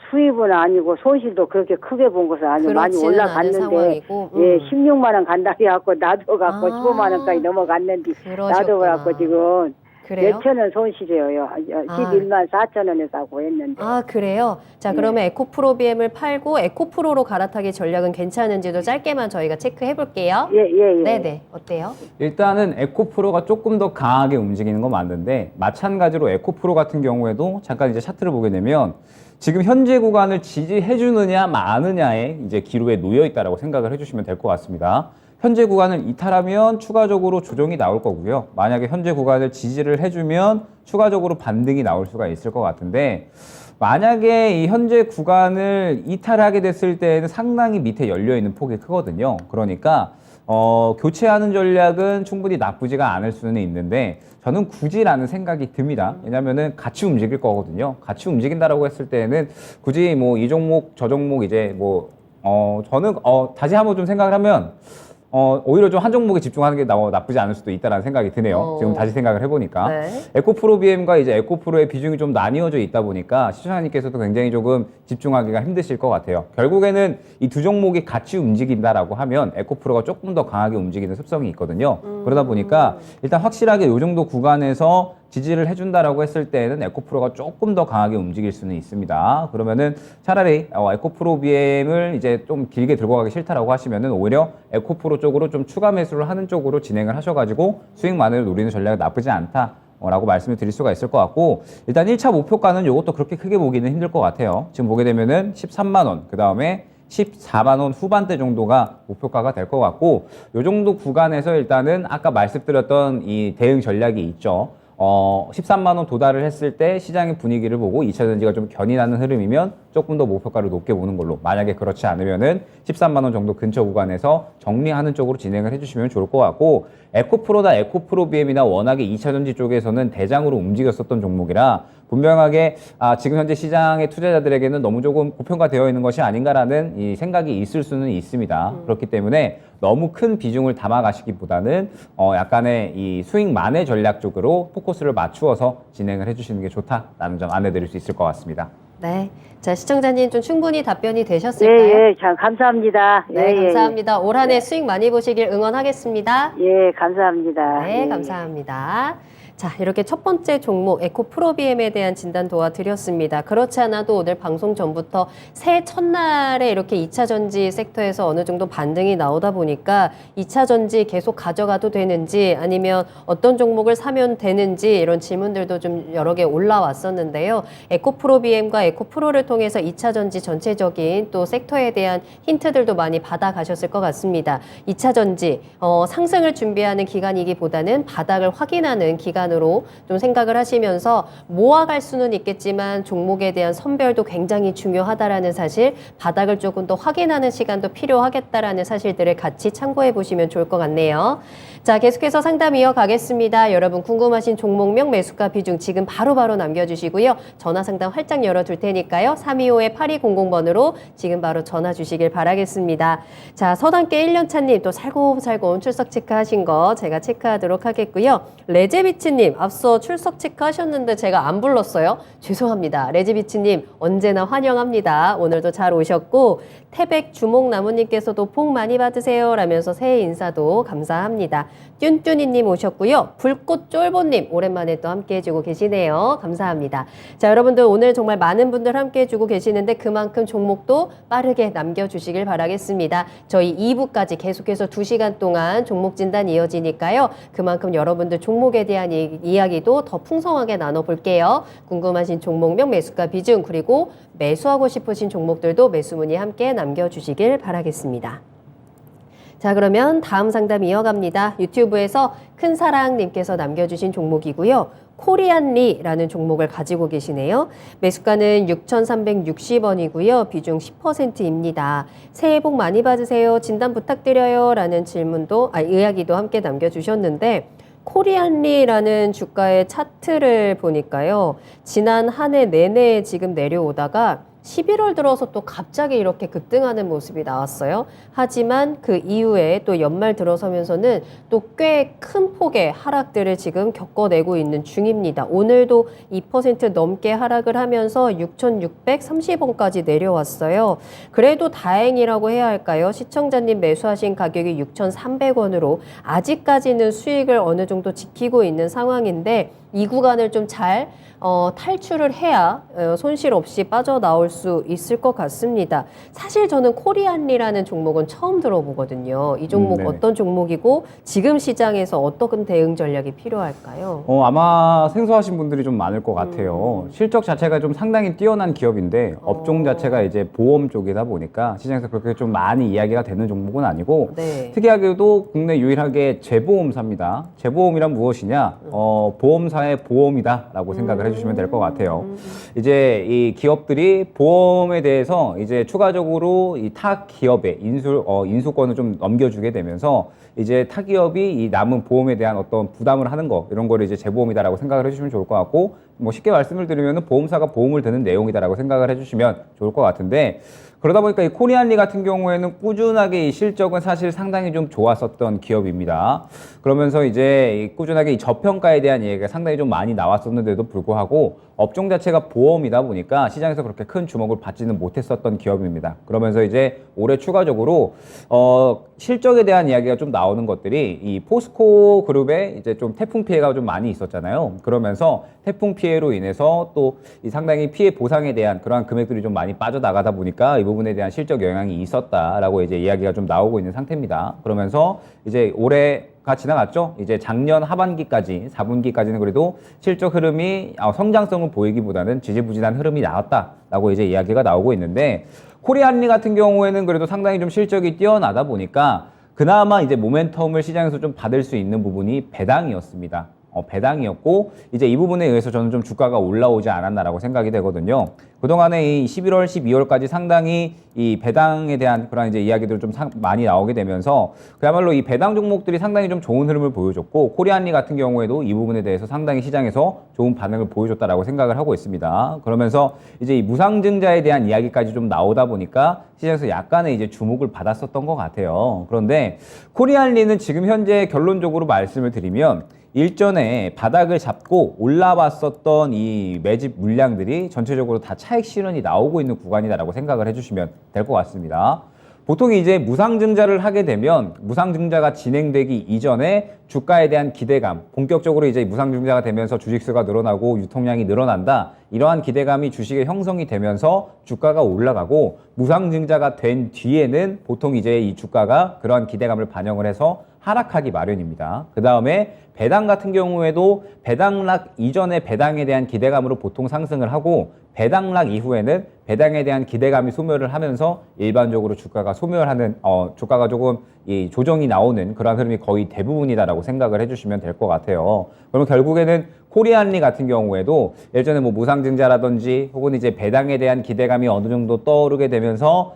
수입은 아니고 손실도 그렇게 크게 본 것은 아니고 많이 그렇지는 않은 올라갔는데, 상황이고. 예, 16만 원 간다 해갖고 나도 갖고 15만 원까지 넘어갔는데 나도 그러셨구나. 갖고 지금 그래요? 몇천 원 손실이에요. 11만 4천 원에 사고 했는데. 그래요? 자, 그러면 에코프로 BM을 팔고 에코프로로 갈아타기 전략은 괜찮은지도 짧게만 저희가 체크해 볼게요. 예. 네네. 어때요? 일단은 에코프로가 조금 더 강하게 움직이는 건 맞는데, 마찬가지로 에코프로 같은 경우에도 잠깐 이제 차트를 보게 되면 지금 현재 구간을 지지해 주느냐 마느냐에 이제 기로에 놓여 있다라고 생각을 해주시면 될 것 같습니다. 현재 구간을 이탈하면 추가적으로 조정이 나올 거고요. 만약에 현재 구간을 지지를 해주면 추가적으로 반등이 나올 수가 있을 것 같은데, 만약에 이 현재 구간을 이탈하게 됐을 때는 상당히 밑에 열려있는 폭이 크거든요. 그러니까 교체하는 전략은 충분히 나쁘지가 않을 수는 있는데, 저는 굳이라는 생각이 듭니다. 왜냐면은 같이 움직일 거거든요. 같이 움직인다라고 했을 때는 굳이 뭐 이 종목 저 종목 이제 뭐 저는 다시 한번 좀 생각을 하면 오히려 좀 한 종목에 집중하는 게 나쁘지 않을 수도 있다라는 생각이 드네요. 지금 다시 생각을 해보니까. 네. 에코프로 BM과 이제 에코프로의 비중이 좀 나뉘어져 있다 보니까 시청자님께서도 굉장히 조금 집중하기가 힘드실 것 같아요. 결국에는 이 두 종목이 같이 움직인다라고 하면 에코프로가 조금 더 강하게 움직이는 습성이 있거든요. 그러다 보니까 일단 확실하게 이 정도 구간에서 지지를 해준다라고 했을 때는 에코프로가 조금 더 강하게 움직일 수는 있습니다. 그러면은 차라리 에코프로 BM을 이제 좀 길게 들고 가기 싫다라고 하시면은 오히려 에코프로 쪽으로 좀 추가 매수를 하는 쪽으로 진행을 하셔가지고 수익만을 노리는 전략이 나쁘지 않다. 라고 말씀을 드릴 수가 있을 것 같고, 일단 1차 목표가는 이것도 그렇게 크게 보기는 힘들 것 같아요. 지금 보게 되면은 13만 원, 그 다음에 14만 원 후반대 정도가 목표가가 될 것 같고, 이 정도 구간에서 일단은 아까 말씀드렸던 이 대응 전략이 있죠. 13만 원 도달을 했을 때 시장의 분위기를 보고 2차 전지가 좀 견인하는 흐름이면 조금 더 목표가를 높게 보는 걸로, 만약에 그렇지 않으면은 13만 원 정도 근처 구간에서 정리하는 쪽으로 진행을 해주시면 좋을 것 같고, 에코프로나 에코프로 BM이나 워낙에 2차 전지 쪽에서는 대장으로 움직였었던 종목이라 분명하게 지금 현재 시장의 투자자들에게는 너무 조금 고평가되어 있는 것이 아닌가라는 이 생각이 있을 수는 있습니다. 그렇기 때문에 너무 큰 비중을 담아 가시기보다는 약간의 이 수익 만회 전략 쪽으로 포커스를 맞추어서 진행을 해주시는 게 좋다라는 점 안내드릴 수 있을 것 같습니다. 네. 자, 시청자님 좀 충분히 답변이 되셨을까요? 예, 예, 참 감사합니다. 네, 예, 감사합니다. 올 한 해 수익 많이 보시길 응원하겠습니다. 예, 감사합니다. 네, 예. 감사합니다. 자, 이렇게 첫 번째 종목 에코프로비엠에 대한 진단 도와드렸습니다. 그렇지 않아도 오늘 방송 전부터 새해 첫날에 이렇게 2차 전지 섹터에서 어느 정도 반등이 나오다 보니까 2차 전지 계속 가져가도 되는지, 아니면 어떤 종목을 사면 되는지, 이런 질문들도 좀 여러 개 올라왔었는데요. 에코프로비엠과 에코프로를 통해서 2차 전지 전체적인 또 섹터에 대한 힌트들도 많이 받아가셨을 것 같습니다. 2차 전지 상승을 준비하는 기간이기보다는 바닥을 확인하는 기간으로 좀 생각을 하시면서 모아갈 수는 있겠지만 종목에 대한 선별도 굉장히 중요하다라는 사실, 바닥을 조금 더 확인하는 시간도 필요하겠다라는 사실들을 같이 참고해 보시면 좋을 것 같네요. 자, 계속해서 상담 이어가겠습니다. 여러분 궁금하신 종목명, 매수가 비중 지금 바로바로 남겨주시고요. 전화 상담 활짝 열어둘 테니까요. 325-8200번으로 지금 바로 전화 주시길 바라겠습니다. 자, 서당계 1년차님 또 살곰살곰 출석 체크하신 거 제가 체크하도록 하겠고요. 레제비치님 앞서 출석 체크하셨는데 제가 안 불렀어요. 죄송합니다. 레제비치님 언제나 환영합니다. 오늘도 잘 오셨고, 태백 주목나무님께서도 복 많이 받으세요 라면서 새해 인사도 감사합니다. 뚠뚠이님 오셨고요. 불꽃 쫄보님 오랜만에 또 함께 해주고 계시네요. 감사합니다. 자, 여러분들 오늘 정말 많은 분들 함께 해주고 계시는데 그만큼 종목도 빠르게 남겨주시길 바라겠습니다. 저희 2부까지 계속해서 2시간 동안 종목 진단 이어지니까요. 그만큼 여러분들 종목에 대한 이야기도 더 풍성하게 나눠볼게요. 궁금하신 종목명, 매수가 비중, 그리고 매수하고 싶으신 종목들도 매수 문의 함께 남겨주시길 바라겠습니다. 자, 그러면 다음 상담 이어갑니다. 유튜브에서 큰사랑님께서 남겨주신 종목이고요. 코리안리라는 종목을 가지고 계시네요. 매수가는 6,360원이고요. 비중 10%입니다. 새해 복 많이 받으세요. 진단 부탁드려요. 라는 질문도, 이야기도 함께 남겨주셨는데, 코리안리라는 주가의 차트를 보니까요. 지난 한 해 내내 지금 내려오다가 11월 들어서 또 갑자기 이렇게 급등하는 모습이 나왔어요. 하지만 그 이후에 또 연말 들어서면서는 또 꽤 큰 폭의 하락들을 지금 겪어내고 있는 중입니다. 오늘도 2% 넘게 하락을 하면서 6,630원까지 내려왔어요. 그래도 다행이라고 해야 할까요? 시청자님 매수하신 가격이 6,300원으로 아직까지는 수익을 어느 정도 지키고 있는 상황인데, 이 구간을 좀 잘 탈출을 해야 손실 없이 빠져나올 수 있을 것 같습니다. 사실 저는 코리안리라는 종목은 처음 들어보거든요. 이 종목 어떤 종목이고 지금 시장에서 어떤 대응 전략이 필요할까요? 아마 생소하신 분들이 좀 많을 것 같아요. 실적 자체가 좀 상당히 뛰어난 기업인데 업종 자체가 이제 보험 쪽이다 보니까 시장에서 그렇게 좀 많이 이야기가 되는 종목은 아니고, 네. 특이하게도 국내 유일하게 재보험사입니다. 재보험이란 무엇이냐? 보험사의 보험이다라고 생각을 해주시면 될 것 같아요. 이제 이 기업들이 보험에 대해서 이제 추가적으로 이 타 기업에 인수권을 좀 넘겨주게 되면서 이제 타 기업이 이 남은 보험에 대한 어떤 부담을 하는 거, 이런 거를 이제 재보험이다라고 생각을 해주시면 좋을 것 같고, 뭐 쉽게 말씀을 드리면은 보험사가 보험을 드는 내용이다라고 생각을 해주시면 좋을 것 같은데, 그러다 보니까 이 코리안리 같은 경우에는 꾸준하게 이 실적은 사실 상당히 좀 좋았었던 기업입니다. 그러면서 이제 꾸준하게 이 저평가에 대한 얘기가 상당히 좀 많이 나왔었는데도 불구하고 업종 자체가 보험이다 보니까 시장에서 그렇게 큰 주목을 받지는 못했었던 기업입니다. 그러면서 이제 올해 추가적으로 실적에 대한 이야기가 좀 나오는 것들이 이 포스코 그룹에 이제 좀 태풍 피해가 좀 많이 있었잖아요. 그러면서 태풍 피해로 인해서 또 이 상당히 피해 보상에 대한 그러한 금액들이 좀 많이 빠져나가다 보니까 이 부분에 대한 실적 영향이 있었다라고 이제 이야기가 좀 나오고 있는 상태입니다. 그러면서 이제 올해가 지나갔죠. 이제 작년 하반기까지 4분기까지는 그래도 실적 흐름이 성장성을 보이기보다는 지지부진한 흐름이 나왔다라고 이제 이야기가 나오고 있는데, 코리안리 같은 경우에는 그래도 상당히 좀 실적이 뛰어나다 보니까 그나마 이제 모멘텀을 시장에서 좀 받을 수 있는 부분이 배당이었습니다. 배당이었고 이제 이 부분에 의해서 저는 좀 주가가 올라오지 않았나라고 생각이 되거든요. 그동안에 이 11월, 12월까지 상당히 이 배당에 대한 그런 이제 이야기들 좀 많이 나오게 되면서 그야말로 이 배당 종목들이 상당히 좀 좋은 흐름을 보여줬고 코리안리 같은 경우에도 이 부분에 대해서 상당히 시장에서 좋은 반응을 보여줬다라고 생각을 하고 있습니다. 그러면서 이제 이 무상증자에 대한 이야기까지 좀 나오다 보니까 시장에서 약간의 이제 주목을 받았었던 것 같아요. 그런데 코리안리는 지금 현재 결론적으로 말씀을 드리면 일전에 바닥을 잡고 올라왔었던 이 매집 물량들이 전체적으로 다 차익 실현이 나오고 있는 구간이다라고 생각을 해주시면 될 것 같습니다. 보통 이제 무상증자를 하게 되면 무상증자가 진행되기 이전에 주가에 대한 기대감, 본격적으로 이제 무상증자가 되면서 주식수가 늘어나고 유통량이 늘어난다. 이러한 기대감이 주식에 형성이 되면서 주가가 올라가고 무상증자가 된 뒤에는 보통 이제 이 주가가 그러한 기대감을 반영을 해서 하락하기 마련입니다. 그 다음에 배당 같은 경우에도 배당락 이전에 배당에 대한 기대감으로 보통 상승을 하고 배당락 이후에는 배당에 대한 기대감이 소멸을 하면서 일반적으로 주가가 소멸하는 주가가 조금 이 조정이 나오는 그런 흐름이 거의 대부분이다라고 생각을 해주시면 될 것 같아요. 그러면 결국에는 코리안리 같은 경우에도 예전에 뭐 무상증자라든지 혹은 이제 배당에 대한 기대감이 어느 정도 떠오르게 되면서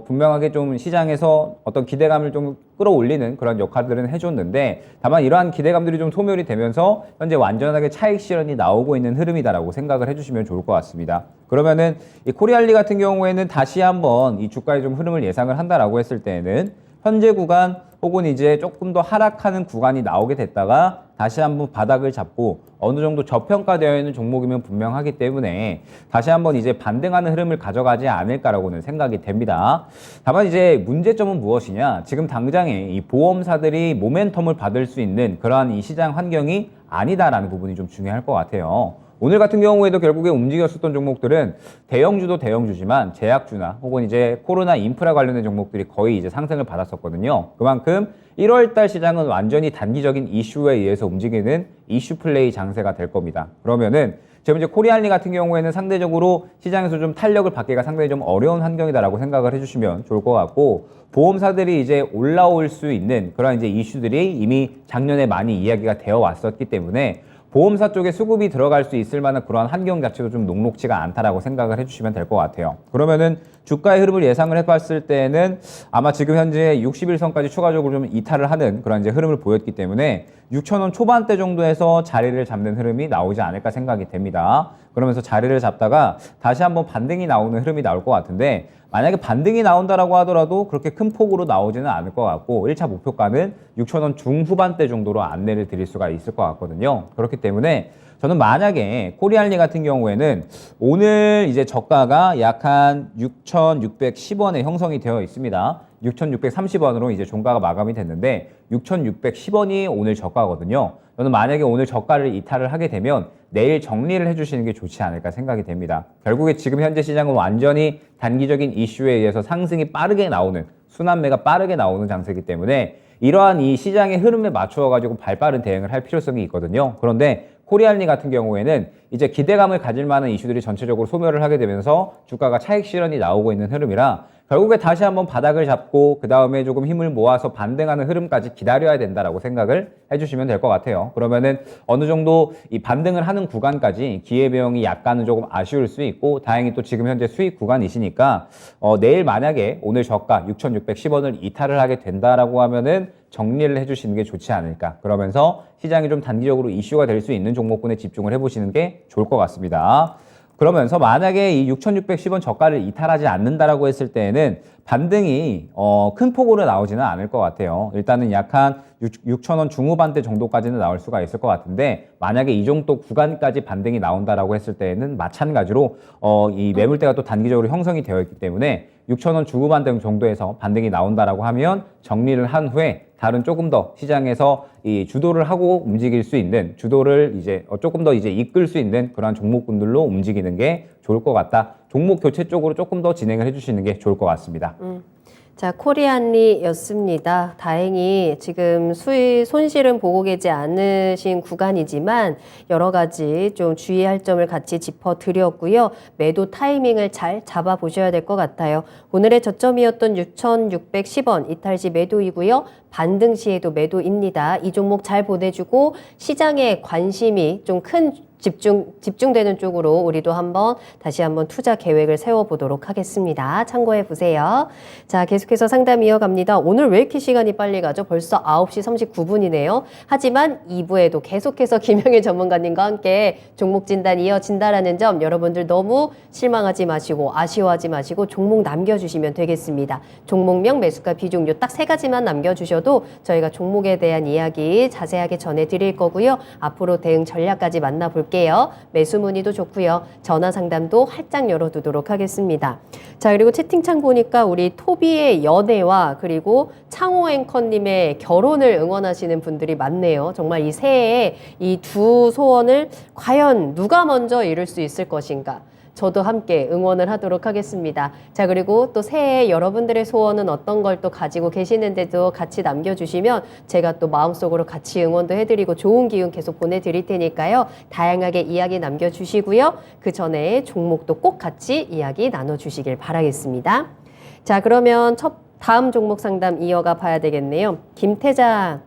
분명하게 좀 시장에서 어떤 기대감을 좀 끌어올리는 그런 역할들은 해줬는데 다만 이러한 기대감들이 좀 소멸이 되면서 현재 완전하게 차익 실현이 나오고 있는 흐름이다라고 생각을 해주시면 좋을 것 같습니다. 그러면은 이 코리안리 같은 경우에는 다시 한번 이 주가의 좀 흐름을 예상을 한다라고 했을 때에는 현재 구간 혹은 이제 조금 더 하락하는 구간이 나오게 됐다가 다시 한번 바닥을 잡고 어느 정도 저평가되어 있는 종목이면 분명하기 때문에 다시 한번 이제 반등하는 흐름을 가져가지 않을까라고는 생각이 됩니다. 다만 이제 문제점은 무엇이냐? 지금 당장에 이 보험사들이 모멘텀을 받을 수 있는 그러한 이 시장 환경이 아니다라는 부분이 좀 중요할 것 같아요. 오늘 같은 경우에도 결국에 움직였었던 종목들은 대형주도 대형주지만 제약주나 혹은 이제 코로나 인프라 관련된 종목들이 거의 이제 상승을 받았었거든요. 그만큼 1월달 시장은 완전히 단기적인 이슈에 의해서 움직이는 이슈 플레이 장세가 될 겁니다. 그러면은 지금 이제 코리안리 같은 경우에는 상대적으로 시장에서 좀 탄력을 받기가 상당히 좀 어려운 환경이다라고 생각을 해주시면 좋을 것 같고 보험사들이 이제 올라올 수 있는 그런 이제 이슈들이 이미 작년에 많이 이야기가 되어 왔었기 때문에 보험사 쪽에 수급이 들어갈 수 있을 만한 그러한 환경 자체도 좀 녹록지가 않다라고 생각을 해주시면 될 것 같아요. 그러면은 주가의 흐름을 예상을 해봤을 때는 아마 지금 현재 61선까지 추가적으로 좀 이탈을 하는 그런 이제 흐름을 보였기 때문에 6,000원 초반대 정도에서 자리를 잡는 흐름이 나오지 않을까 생각이 됩니다. 그러면서 자리를 잡다가 다시 한번 반등이 나오는 흐름이 나올 것 같은데 만약에 반등이 나온다라고 하더라도 그렇게 큰 폭으로 나오지는 않을 것 같고 1차 목표가는 6,000원 중후반대 정도로 안내를 드릴 수가 있을 것 같거든요. 그렇기 때문에 저는 만약에 코리안리 같은 경우에는 오늘 이제 저가가 약 한 6,610원에 형성이 되어 있습니다. 6,630원으로 이제 종가가 마감이 됐는데 6,610원이 오늘 저가거든요. 저는 만약에 오늘 저가를 이탈을 하게 되면 내일 정리를 해주시는 게 좋지 않을까 생각이 됩니다. 결국에 지금 현재 시장은 완전히 단기적인 이슈에 의해서 상승이 빠르게 나오는 순환매가 빠르게 나오는 장세이기 때문에 이러한 이 시장의 흐름에 맞추어 가지고 발빠른 대응을 할 필요성이 있거든요. 그런데 코리안리 같은 경우에는 이제 기대감을 가질 만한 이슈들이 전체적으로 소멸을 하게 되면서 주가가 차익 실현이 나오고 있는 흐름이라 결국에 다시 한번 바닥을 잡고 그 다음에 조금 힘을 모아서 반등하는 흐름까지 기다려야 된다라고 생각을 해주시면 될 것 같아요. 그러면은 어느 정도 이 반등을 하는 구간까지 기회비용이 약간은 조금 아쉬울 수 있고 다행히 또 지금 현재 수익 구간이시니까 내일 만약에 오늘 저가 6,610원을 이탈을 하게 된다라고 하면은 정리를 해주시는 게 좋지 않을까. 그러면서 시장이 좀 단기적으로 이슈가 될 수 있는 종목군에 집중을 해보시는 게 좋을 것 같습니다. 그러면서 만약에 이 6,610원 저가를 이탈하지 않는다라고 했을 때에는 반등이 큰 폭으로 나오지는 않을 것 같아요. 일단은 약 한 6,000원 중후반대 정도까지는 나올 수가 있을 것 같은데 만약에 이 정도 구간까지 반등이 나온다라고 했을 때에는 마찬가지로 이 매물대가 또 단기적으로 형성이 되어 있기 때문에 6,000원 중후반대 정도에서 반등이 나온다라고 하면 정리를 한 후에 다른 조금 더 시장에서 이 주도를 하고 움직일 수 있는 주도를 이제 조금 더 이제 이끌 수 있는 그런 종목군들로 움직이는 게 좋을 것 같다. 종목 교체 쪽으로 조금 더 진행을 해주시는 게 좋을 것 같습니다. 자, 코리안리였습니다. 다행히 지금 수익 손실은 보고 계지 않으신 구간이지만 여러 가지 좀 주의할 점을 같이 짚어드렸고요. 매도 타이밍을 잘 잡아보셔야 될 것 같아요. 오늘의 저점이었던 6,610원 이탈 시 매도이고요. 반등 시에도 매도입니다. 이 종목 잘 보내주고 시장에 관심이 좀 큰 집중되는 쪽으로 우리도 다시 한번 투자 계획을 세워보도록 하겠습니다. 참고해 보세요. 자, 계속해서 상담 이어갑니다. 오늘 왜 이렇게 시간이 빨리 가죠? 벌써 9시 39분이네요. 하지만 2부에도 계속해서 김영일 전문가님과 함께 종목 진단 이어진다라는 점 여러분들 너무 실망하지 마시고 아쉬워하지 마시고 종목 남겨주시면 되겠습니다. 종목명, 매수가, 비중요 딱 3가지만 남겨주셔도 저희가 종목에 대한 이야기 자세하게 전해드릴 거고요. 앞으로 대응 전략까지 만나볼게요. 매수 문의도 좋고요. 전화 상담도 활짝 열어두도록 하겠습니다. 자, 그리고 채팅창 보니까 우리 토비의 연애와 그리고 창호 앵커님의 결혼을 응원하시는 분들이 많네요. 정말 이 새해에 이 두 소원을 과연 누가 먼저 이룰 수 있을 것인가? 저도 함께 응원을 하도록 하겠습니다. 자, 그리고 또 새해 여러분들의 소원은 어떤 걸 또 가지고 계시는데도 같이 남겨주시면 제가 또 마음속으로 같이 응원도 해드리고 좋은 기운 계속 보내드릴 테니까요. 다양하게 이야기 남겨주시고요. 그 전에 종목도 꼭 같이 이야기 나눠주시길 바라겠습니다. 자, 그러면 다음 종목 상담 이어가 봐야 되겠네요. 김태자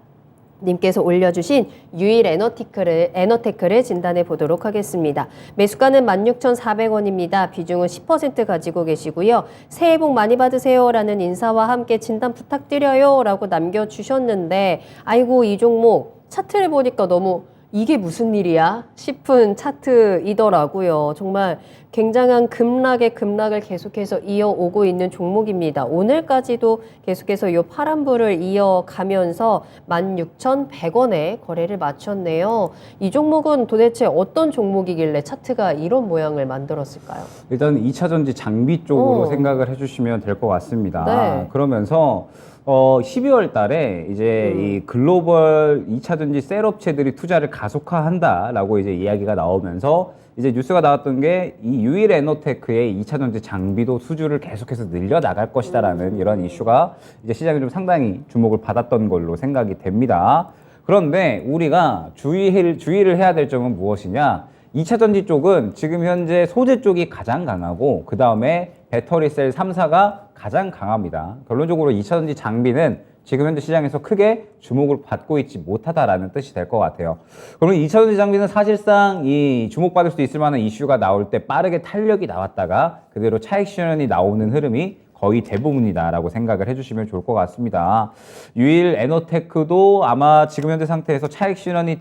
님께서 올려주신 유일 에너테크를 진단해 보도록 하겠습니다. 매수가는 16,400원입니다. 비중은 10% 가지고 계시고요. 새해 복 많이 받으세요 라는 인사와 함께 진단 부탁드려요 라고 남겨주셨는데 아이고 이 종목 차트를 보니까 너무 이게 무슨 일이야 싶은 차트이더라고요. 정말 굉장한 급락을 계속해서 이어오고 있는 종목입니다. 오늘까지도 계속해서 이 파란불을 이어가면서 16,100원에 거래를 마쳤네요. 이 종목은 도대체 어떤 종목이길래 차트가 이런 모양을 만들었을까요? 일단 2차전지 장비 쪽으로 생각을 해주시면 될 것 같습니다. 네. 그러면서 12월 달에 이제 이 글로벌 2차전지 셀업체들이 투자를 가속화한다라고 이제 이야기가 나오면서 이제 뉴스가 나왔던 게 이 유일 에너테크의 2차전지 장비도 수주를 계속해서 늘려 나갈 것이다라는 이런 이슈가 이제 시장에 좀 상당히 주목을 받았던 걸로 생각이 됩니다. 그런데 우리가 주의를 해야 될 점은 무엇이냐? 2차전지 쪽은 지금 현재 소재 쪽이 가장 강하고 그 다음에 배터리 셀 3사가 가장 강합니다. 결론적으로 2차전지 장비는 지금 현재 시장에서 크게 주목을 받고 있지 못하다라는 뜻이 될 것 같아요. 그러면 2차전지 장비는 사실상 이 주목받을 수 있을 만한 이슈가 나올 때 빠르게 탄력이 나왔다가 그대로 차익 실현이 나오는 흐름이 거의 대부분이다라고 생각을 해주시면 좋을 것 같습니다. 유일 에너테크도 아마 지금 현재 상태에서 차익 실현이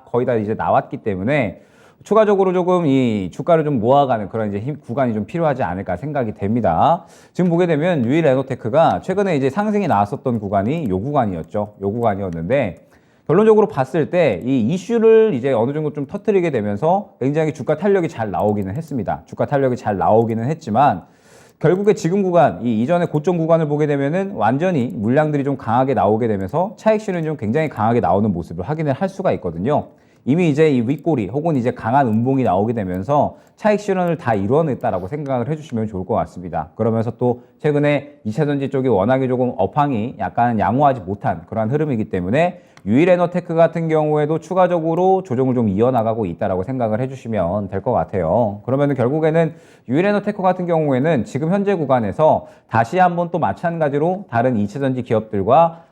거의 다 이제 나왔기 때문에 추가적으로 조금 이 주가를 좀 모아가는 그런 이제 구간이 좀 필요하지 않을까 생각이 됩니다. 지금 보게 되면 유일 에너테크가 최근에 이제 상승이 나왔었던 구간이 요 구간이었죠. 요 구간이었는데 결론적으로 봤을 때 이 이슈를 이제 어느 정도 좀 터뜨리게 되면서 굉장히 주가 탄력이 잘 나오기는 했습니다. 주가 탄력이 잘 나오기는 했지만 결국에 지금 구간, 이 이전의 고점 구간을 보게 되면은 완전히 물량들이 좀 강하게 나오게 되면서 차익 실현이 좀 굉장히 강하게 나오는 모습을 확인을 할 수가 있거든요. 이미 이제 이 윗꼬리 혹은 이제 강한 음봉이 나오게 되면서 차익 실현을 다 이뤄냈다라고 생각을 해주시면 좋을 것 같습니다. 그러면서 또 최근에 2차전지 쪽이 워낙에 조금 업황이 약간 양호하지 못한 그러한 흐름이기 때문에 유일 에너테크 같은 경우에도 추가적으로 조정을 좀 이어나가고 있다라고 생각을 해주시면 될 것 같아요. 그러면은 결국에는 유일 에너테크 같은 경우에는 지금 현재 구간에서 다시 한번 또 마찬가지로 다른 2차전지 기업들과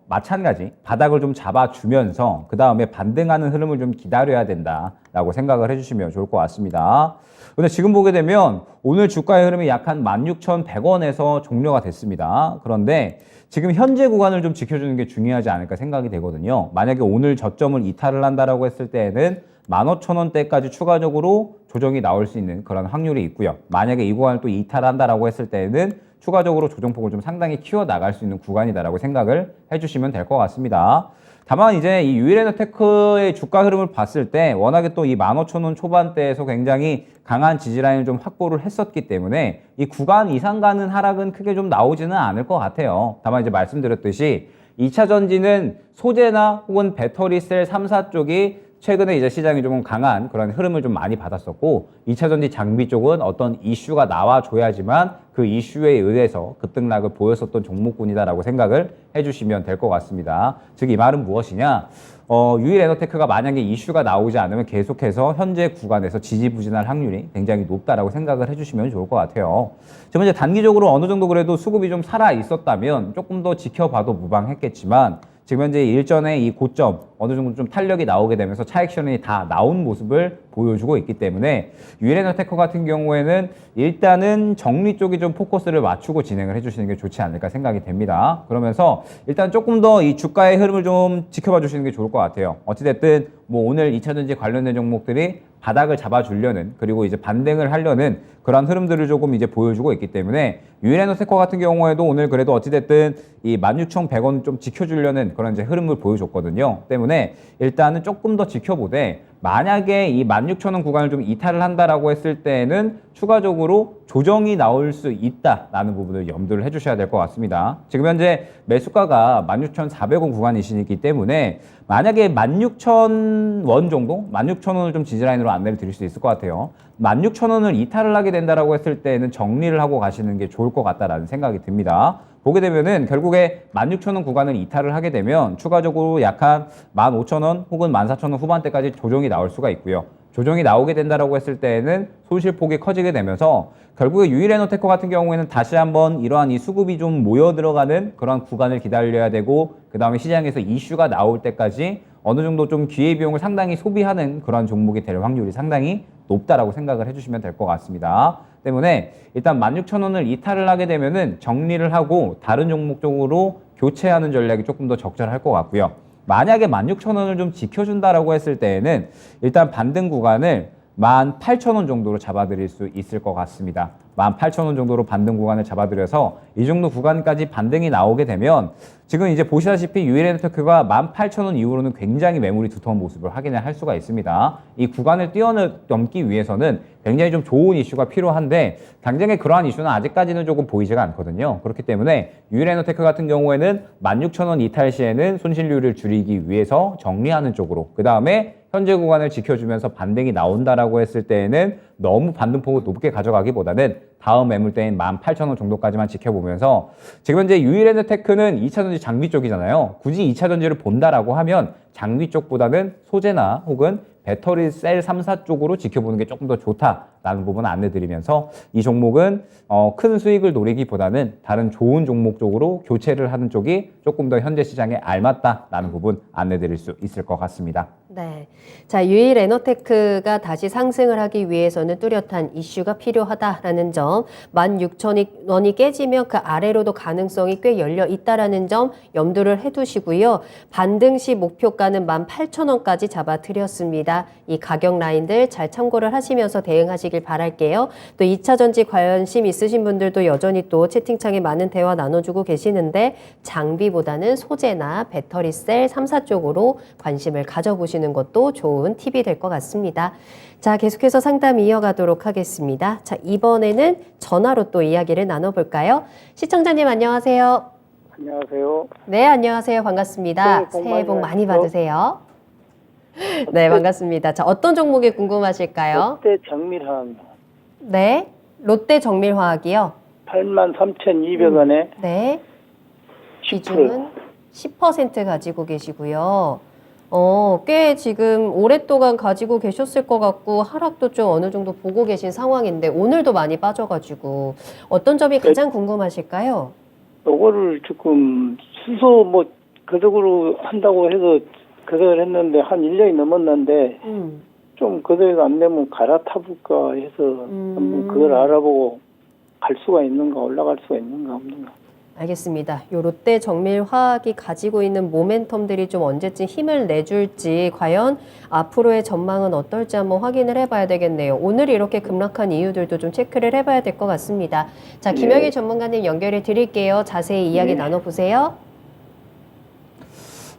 마찬가지 바닥을 좀 잡아주면서 그 다음에 반등하는 흐름을 좀 기다려야 된다라고 생각을 해주시면 좋을 것 같습니다. 근데 지금 보게 되면 오늘 주가의 흐름이 약 한 16,100원에서 종료가 됐습니다. 그런데 지금 현재 구간을 좀 지켜주는 게 중요하지 않을까 생각이 되거든요. 만약에 오늘 저점을 이탈을 한다라고 했을 때에는 15,000원대까지 추가적으로 조정이 나올 수 있는 그런 확률이 있고요. 만약에 이 구간을 또 이탈한다라고 했을 때에는 추가적으로 조정폭을 좀 상당히 키워나갈 수 있는 구간이다라고 생각을 해주시면 될 것 같습니다. 다만 이제 이 유일에너테크의 주가 흐름을 봤을 때 워낙에 또 이 15,000원 초반대에서 굉장히 강한 지지라인을 좀 확보를 했었기 때문에 이 구간 이상 가는 하락은 크게 좀 나오지는 않을 것 같아요. 다만 이제 말씀드렸듯이 2차 전지는 소재나 혹은 배터리 셀 3사 쪽이 최근에 이제 시장이 좀 강한 그런 흐름을 좀 많이 받았었고 2차전지 장비 쪽은 어떤 이슈가 나와줘야지만 그 이슈에 의해서 급등락을 보였었던 종목군이다라고 생각을 해주시면 될 것 같습니다. 즉 이 말은 무엇이냐? 유일에너테크가 만약에 이슈가 나오지 않으면 계속해서 현재 구간에서 지지부진할 확률이 굉장히 높다라고 생각을 해주시면 좋을 것 같아요. 지금 이제 단기적으로 어느 정도 그래도 수급이 좀 살아 있었다면 조금 더 지켜봐도 무방했겠지만 지금 현재 일전에 이 고점 어느 정도 좀 탄력이 나오게 되면서 차익 실현이 다 나온 모습을 보여주고 있기 때문에 유일에너테크 같은 경우에는 일단은 정리 쪽에 좀 포커스를 맞추고 진행을 해주시는 게 좋지 않을까 생각이 됩니다. 그러면서 일단 조금 더 이 주가의 흐름을 좀 지켜봐 주시는 게 좋을 것 같아요. 어찌됐든 뭐 오늘 2차전지 관련된 종목들이 바닥을 잡아주려는 그리고 이제 반등을 하려는 그런 흐름들을 조금 이제 보여주고 있기 때문에 유일에너테크 같은 경우에도 오늘 그래도 어찌됐든 이 16,100원 좀 지켜주려는 그런 이제 흐름을 보여줬거든요. 때문에 일단은 조금 더 지켜보되 만약에 이 16,000원 구간을 좀 이탈을 한다라고 했을 때는 추가적으로 조정이 나올 수 있다라는 부분을 염두를 해주셔야 될 것 같습니다. 지금 현재 매수가가 16,400원 구간이시기 때문에 만약에 16,000원 정도? 16,000원을 좀 지지라인으로 안내를 드릴 수 있을 것 같아요. 16,000원을 이탈을 하게 된다라고 했을 때는 정리를 하고 가시는 게 좋을 것 같다라는 생각이 듭니다. 보게 되면은 결국에 16,000원 구간을 이탈을 하게 되면 추가적으로 약한 15,000원 혹은 14,000원 후반대까지 조정이 나올 수가 있고요. 조정이 나오게 된다라고 했을 때에는 손실폭이 커지게 되면서 결국에 유일에너테크 같은 경우에는 다시 한번 이러한 이 수급이 좀 모여 들어가는 그런 구간을 기다려야 되고 그 다음에 시장에서 이슈가 나올 때까지 어느 정도 좀 기회비용을 상당히 소비하는 그런 종목이 될 확률이 상당히 높다라고 생각을 해주시면 될 것 같습니다. 때문에 일단 16,000원을 이탈을 하게 되면은 정리를 하고 다른 종목 쪽으로 교체하는 전략이 조금 더 적절할 것 같고요. 만약에 16,000원을 좀 지켜준다라고 했을 때에는 일단 반등 구간을 18,000원 정도로 잡아드릴 수 있을 것 같습니다. 18,000원 정도로 반등 구간을 잡아드려서 이 정도 구간까지 반등이 나오게 되면 지금 이제 보시다시피 유일에너테크가 18,000원 이후로는 굉장히 매물이 두터운 모습을 확인을 할 수가 있습니다. 이 구간을 뛰어넘기 위해서는 굉장히 좀 좋은 이슈가 필요한데 당장에 그러한 이슈는 아직까지는 조금 보이지가 않거든요. 그렇기 때문에 유일에너테크 같은 경우에는 16,000원 이탈 시에는 손실률을 줄이기 위해서 정리하는 쪽으로 그 다음에 현재 구간을 지켜주면서 반등이 나온다라고 했을 때에는 너무 반등폭을 높게 가져가기보다는 다음 매물대인 18,000원 정도까지만 지켜보면서 지금 현재 유일에너테크는 2차전지 장비 쪽이잖아요. 굳이 2차전지를 본다라고 하면 장비 쪽보다는 소재나 혹은 배터리 셀 3사 쪽으로 지켜보는 게 조금 더 좋다라는 부분을 안내드리면서 이 종목은 큰 수익을 노리기보다는 다른 좋은 종목 쪽으로 교체를 하는 쪽이 조금 더 현재 시장에 알맞다라는 부분 안내드릴 수 있을 것 같습니다. 네. 자, 유일에너테크가 다시 상승을 하기 위해서는 뚜렷한 이슈가 필요하다라는 점, 16,000원이 깨지면 그 아래로도 가능성이 꽤 열려 있다라는 점 염두를 해두시고요. 반등 시 목표가는 18,000원까지 잡아드렸습니다. 이 가격 라인들 잘 참고를 하시면서 대응하시길 바랄게요. 또 2차전지 관심 있으신 분들도 여전히 또 채팅창에 많은 대화 나눠주고 계시는데 장비보다는 소재나 배터리 셀 3사 쪽으로 관심을 가져보시는 것도 좋은 팁이 될 것 같습니다. 자, 계속해서 상담 이어가도록 하겠습니다. 자, 이번에는 전화로 또 이야기를 나눠볼까요? 시청자님 안녕하세요. 안녕하세요. 네, 안녕하세요. 반갑습니다. 새해 복 많이 받으세요. 네, 반갑습니다. 자, 어떤 종목이 궁금하실까요? 롯데 정밀화학 네, 롯데 정밀화학이요. 83,200원에 네, 비중은 10% 가지고 계시고요. 꽤 지금 오랫동안 가지고 계셨을 것 같고 하락도 좀 어느 정도 보고 계신 상황인데 오늘도 많이 빠져가지고 어떤 점이 가장 궁금하실까요? 요거를 지금 수소 뭐 그쪽으로 한다고 해서 그걸 했는데 한 1년이 넘었는데 좀 그대로 안 되면 갈아타볼까 해서 한번 그걸 알아보고 갈 수가 있는가 올라갈 수가 있는가 없는가. 알겠습니다. 요 롯데 정밀화학이 가지고 있는 모멘텀들이 좀 언제쯤 힘을 내줄지 과연 앞으로의 전망은 어떨지 한번 확인을 해봐야 되겠네요. 오늘 이렇게 급락한 이유들도 좀 체크를 해봐야 될 것 같습니다. 자, 김영희 전문가님 연결해 드릴게요. 자세히 이야기 나눠보세요.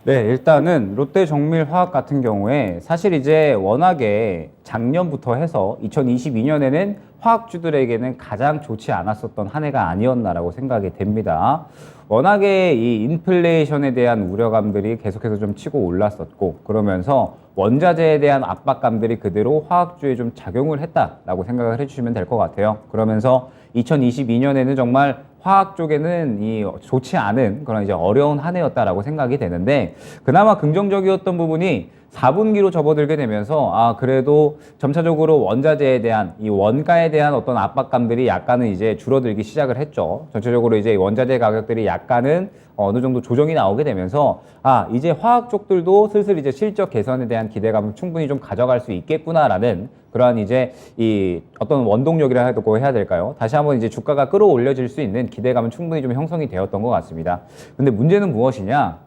네, 일단은 롯데 정밀화학 같은 경우에 사실 이제 워낙에 작년부터 해서 2022년에는 화학주들에게는 가장 좋지 않았었던 한 해가 아니었나라고 생각이 됩니다. 워낙에 이 인플레이션에 대한 우려감들이 계속해서 좀 치고 올랐었고, 그러면서 원자재에 대한 압박감들이 그대로 화학주에 좀 작용을 했다라고 생각을 해주시면 될 것 같아요. 그러면서 2022년에는 정말 화학 쪽에는 이 좋지 않은 그런 이제 어려운 한 해였다라고 생각이 되는데, 그나마 긍정적이었던 부분이 4분기로 접어들게 되면서 그래도 점차적으로 원자재에 대한 이 원가에 대한 어떤 압박감들이 약간은 이제 줄어들기 시작을 했죠. 전체적으로 이제 원자재 가격들이 약간은 어느 정도 조정이 나오게 되면서 이제 화학 쪽들도 슬슬 이제 실적 개선에 대한 기대감을 충분히 좀 가져갈 수 있겠구나라는 그러한 이제 이 어떤 원동력이라고 해야 될까요? 다시 한번 이제 주가가 끌어올려질 수 있는 기대감은 충분히 좀 형성이 되었던 것 같습니다. 근데 문제는 무엇이냐?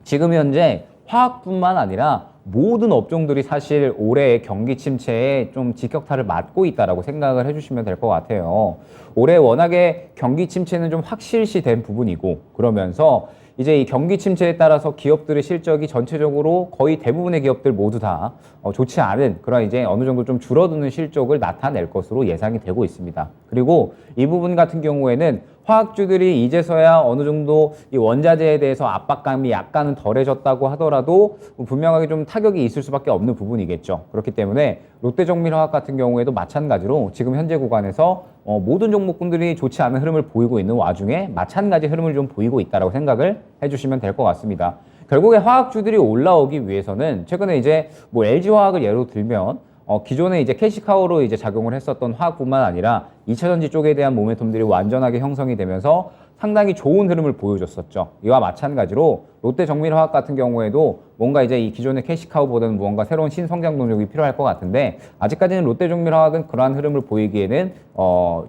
지금 현재 화학뿐만 아니라 모든 업종들이 사실 올해의 경기 침체에 좀 직격탄을 맞고 있다라고 생각을 해주시면 될 것 같아요. 올해 워낙에 경기 침체는 좀 확실시된 부분이고, 그러면서 이제 이 경기 침체에 따라서 기업들의 실적이 전체적으로 거의 대부분의 기업들 모두 다 좋지 않은 그런 이제 어느 정도 좀 줄어드는 실적을 나타낼 것으로 예상이 되고 있습니다. 그리고 이 부분 같은 경우에는 화학주들이 이제서야 어느 정도 이 원자재에 대해서 압박감이 약간은 덜해졌다고 하더라도 분명하게 좀 타격이 있을 수밖에 없는 부분이겠죠. 그렇기 때문에 롯데정밀화학 같은 경우에도 마찬가지로 지금 현재 구간에서 모든 종목군들이 좋지 않은 흐름을 보이고 있는 와중에 마찬가지 흐름을 좀 보이고 있다고 생각을 해주시면 될 것 같습니다. 결국에 화학주들이 올라오기 위해서는 최근에 이제 뭐 LG화학을 예로 들면 기존에 이제 캐시카우로 이제 작용을 했었던 화학뿐만 아니라 2차전지 쪽에 대한 모멘텀들이 완전하게 형성이 되면서 상당히 좋은 흐름을 보여줬었죠. 이와 마찬가지로 롯데정밀화학 같은 경우에도 뭔가 이제 이 기존의 캐시카우보다는 무언가 새로운 신성장 동력이 필요할 것 같은데, 아직까지는 롯데정밀화학은 그러한 흐름을 보이기에는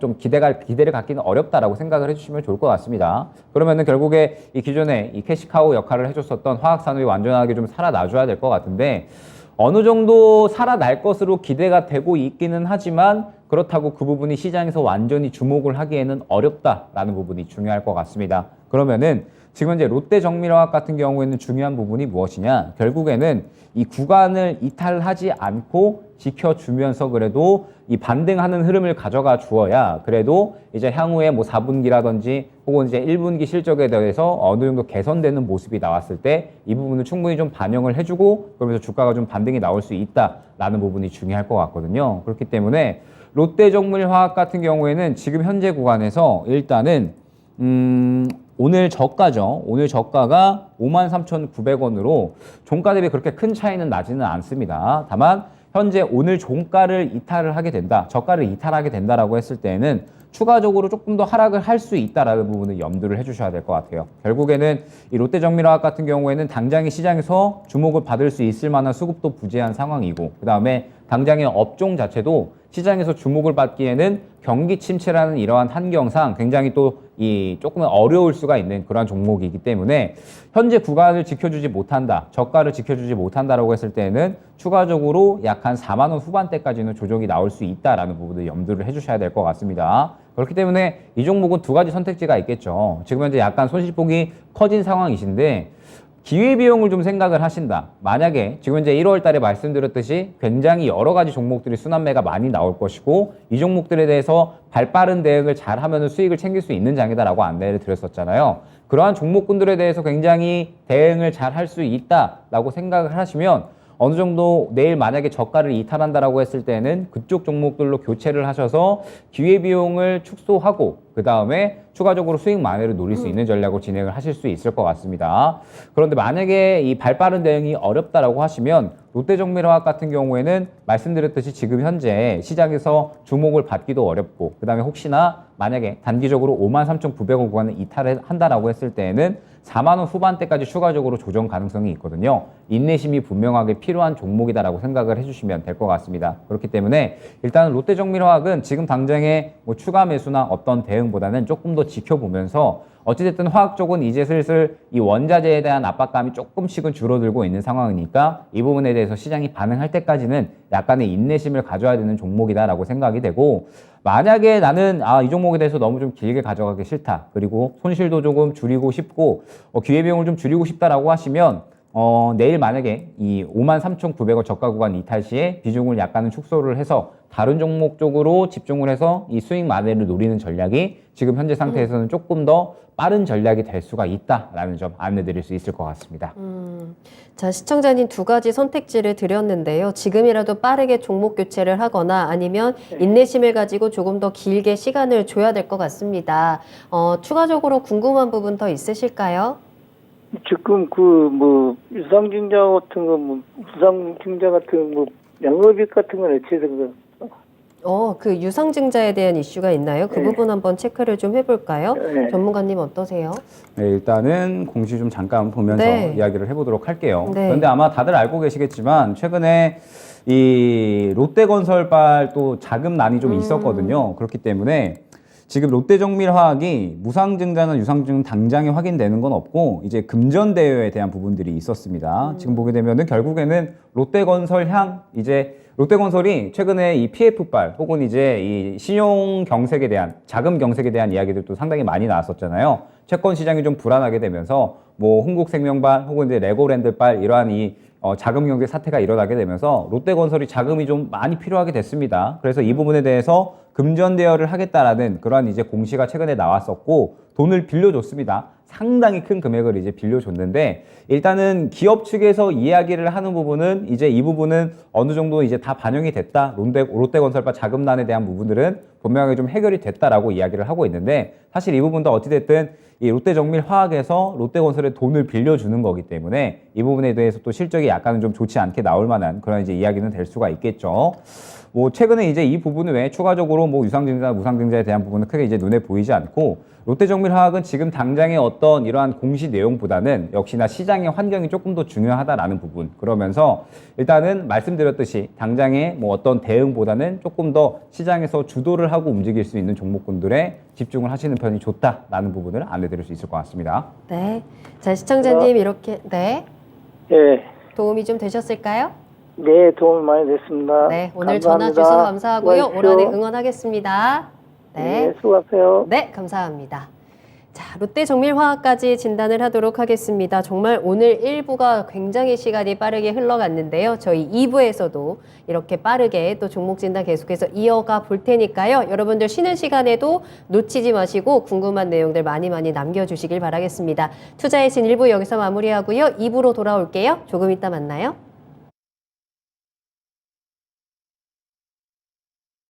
좀 기대를 갖기는 어렵다라고 생각을 해주시면 좋을 것 같습니다. 그러면은 결국에 이 기존에 이 캐시카우 역할을 해줬었던 화학산업이 완전하게 좀 살아나줘야 될 것 같은데, 어느 정도 살아날 것으로 기대가 되고 있기는 하지만 그렇다고 그 부분이 시장에서 완전히 주목을 하기에는 어렵다라는 부분이 중요할 것 같습니다. 그러면은 지금 현재 롯데정밀화학 같은 경우에는 중요한 부분이 무엇이냐? 결국에는 이 구간을 이탈하지 않고 지켜주면서 그래도 이 반등하는 흐름을 가져가 주어야 그래도 이제 향후에 뭐 4분기라든지 혹은 이제 1분기 실적에 대해서 어느 정도 개선되는 모습이 나왔을 때 이 부분을 충분히 좀 반영을 해주고, 그러면서 주가가 좀 반등이 나올 수 있다라는 부분이 중요할 것 같거든요. 그렇기 때문에 롯데정밀화학 같은 경우에는 지금 현재 구간에서 일단은 오늘 저가죠. 오늘 저가가 53,900원으로 종가 대비 그렇게 큰 차이는 나지는 않습니다. 다만 현재 오늘 종가를 이탈을 하게 된다, 저가를 이탈하게 된다라고 했을 때는 추가적으로 조금 더 하락을 할 수 있다라는 부분을 염두를 해주셔야 될 것 같아요. 결국에는 이 롯데정밀화학 같은 경우에는 당장의 시장에서 주목을 받을 수 있을 만한 수급도 부재한 상황이고, 그 다음에 당장의 업종 자체도 시장에서 주목을 받기에는 경기 침체라는 이러한 환경상 굉장히 또 이 조금 어려울 수가 있는 그런 종목이기 때문에 현재 구간을 지켜주지 못한다, 저가를 지켜주지 못한다라고 했을 때는 추가적으로 약 한 4만 원 후반대까지는 조정이 나올 수 있다라는 부분을 염두를 해주셔야 될 것 같습니다. 그렇기 때문에 이 종목은 두 가지 선택지가 있겠죠. 지금 현재 약간 손실폭이 커진 상황이신데 기회비용을 좀 생각을 하신다. 만약에 지금 이제 1월 달에 말씀드렸듯이 굉장히 여러 가지 종목들이 순환매가 많이 나올 것이고, 이 종목들에 대해서 발빠른 대응을 잘 하면 수익을 챙길 수 있는 장이다라고 안내를 드렸었잖아요. 그러한 종목군들에 대해서 굉장히 대응을 잘 할 수 있다라고 생각을 하시면 어느 정도 내일 만약에 저가를 이탈한다라고 했을 때는 그쪽 종목들로 교체를 하셔서 기회비용을 축소하고 그 다음에 추가적으로 수익 만회를 노릴 수 있는 전략으로 진행을 하실 수 있을 것 같습니다. 그런데 만약에 이 발빠른 대응이 어렵다라고 하시면 롯데정밀화학 같은 경우에는 말씀드렸듯이 지금 현재 시장에서 주목을 받기도 어렵고, 그 다음에 혹시나 만약에 단기적으로 53,900원 구간을 이탈을 한다라고 했을 때에는 4만 원 후반대까지 추가적으로 조정 가능성이 있거든요. 인내심이 분명하게 필요한 종목이다라고 생각을 해주시면 될 것 같습니다. 그렇기 때문에 일단은 롯데정밀화학은 지금 당장의 뭐 추가 매수나 어떤 대응보다는 조금 더 지켜보면서, 어찌됐든 화학 쪽은 이제 슬슬 이 원자재에 대한 압박감이 조금씩은 줄어들고 있는 상황이니까 이 부분에 대해서 시장이 반응할 때까지는 약간의 인내심을 가져야 되는 종목이다라고 생각이 되고, 만약에 나는 이 종목에 대해서 너무 좀 길게 가져가기 싫다, 그리고 손실도 조금 줄이고 싶고 기회비용을 좀 줄이고 싶다라고 하시면 내일 만약에 이 53,900원 저가 구간 이탈 시에 비중을 약간은 축소를 해서 다른 종목 쪽으로 집중을 해서 이 수익 만회를 노리는 전략이 지금 현재 상태에서는 조금 더 빠른 전략이 될 수가 있다라는 점 안내드릴 수 있을 것 같습니다. 자, 시청자님 두 가지 선택지를 드렸는데요. 지금이라도 빠르게 종목 교체를 하거나 아니면 인내심을 가지고 조금 더 길게 시간을 줘야 될 것 같습니다. 추가적으로 궁금한 부분 더 있으실까요? 지금 유상증자 같은 거, 부상증자 같은 거, 양업익 같은 건 어찌 된 거? 그 유상증자에 대한 이슈가 있나요? 그 네. 부분 한번 체크를 좀 해볼까요? 네. 전문가님 어떠세요? 네, 일단은 공시 좀 잠깐 보면서 네. 이야기를 해보도록 할게요. 네. 그런데 아마 다들 알고 계시겠지만 최근에 이 롯데건설발 또 자금난이 좀 있었거든요. 그렇기 때문에 지금 롯데정밀화학이 무상증자나 유상증 당장에 확인되는 건 없고 이제 금전대여에 대한 부분들이 있었습니다. 지금 보게 되면은 결국에는 롯데건설향 이제 롯데건설이 최근에 이 PF발 혹은 이제 이 신용 경색에 대한 자금 경색에 대한 이야기들도 상당히 많이 나왔었잖아요. 채권 시장이 좀 불안하게 되면서 뭐 흥국생명발 혹은 이제 레고랜드발 이러한 이 자금 경색 사태가 일어나게 되면서 롯데건설이 자금이 좀 많이 필요하게 됐습니다. 그래서 이 부분에 대해서 금전 대여를 하겠다라는 그러한 이제 공시가 최근에 나왔었고 돈을 빌려줬습니다. 상당히 큰 금액을 이제 빌려줬는데 일단은 기업 측에서 이야기를 하는 부분은 이제 이 부분은 어느 정도 이제 다 반영이 됐다. 롯데건설과 자금난에 대한 부분들은 분명하게 좀 해결이 됐다라고 이야기를 하고 있는데 사실 이 부분도 어찌됐든 이 롯데정밀화학에서 롯데건설에 돈을 빌려주는 거기 때문에 이 부분에 대해서 또 실적이 약간은 좀 좋지 않게 나올 만한 그런 이제 이야기는 될 수가 있겠죠. 뭐 최근에 이제 이 부분 외에 추가적으로 뭐 유상증자, 무상증자에 대한 부분은 크게 이제 눈에 보이지 않고 롯데정밀화학은 지금 당장의 어떤 이러한 공시 내용보다는 역시나 시장의 환경이 조금 더 중요하다라는 부분. 그러면서 일단은 말씀드렸듯이 당장의 뭐 어떤 대응보다는 조금 더 시장에서 주도를 하고 움직일 수 있는 종목군들에 집중을 하시는 편이 좋다라는 부분을 안내드릴 수 있을 것 같습니다. 네. 자, 시청자님 이렇게 네. 예. 도움이 좀 되셨을까요? 네, 도움 많이 됐습니다. 네, 오늘 감사합니다. 전화 주셔서 감사하고요. 수고하십시오. 올 한해 응원하겠습니다. 네, 네. 수고하세요. 네, 감사합니다. 자, 롯데정밀화학까지 진단을 하도록 하겠습니다. 정말 오늘 1부가 굉장히 시간이 빠르게 흘러갔는데요. 저희 2부에서도 이렇게 빠르게 또 종목 진단 계속해서 이어가 볼 테니까요. 여러분들 쉬는 시간에도 놓치지 마시고 궁금한 내용들 많이 남겨주시길 바라겠습니다. 투자의 신 1부 여기서 마무리하고요. 2부로 돌아올게요. 조금 이따 만나요.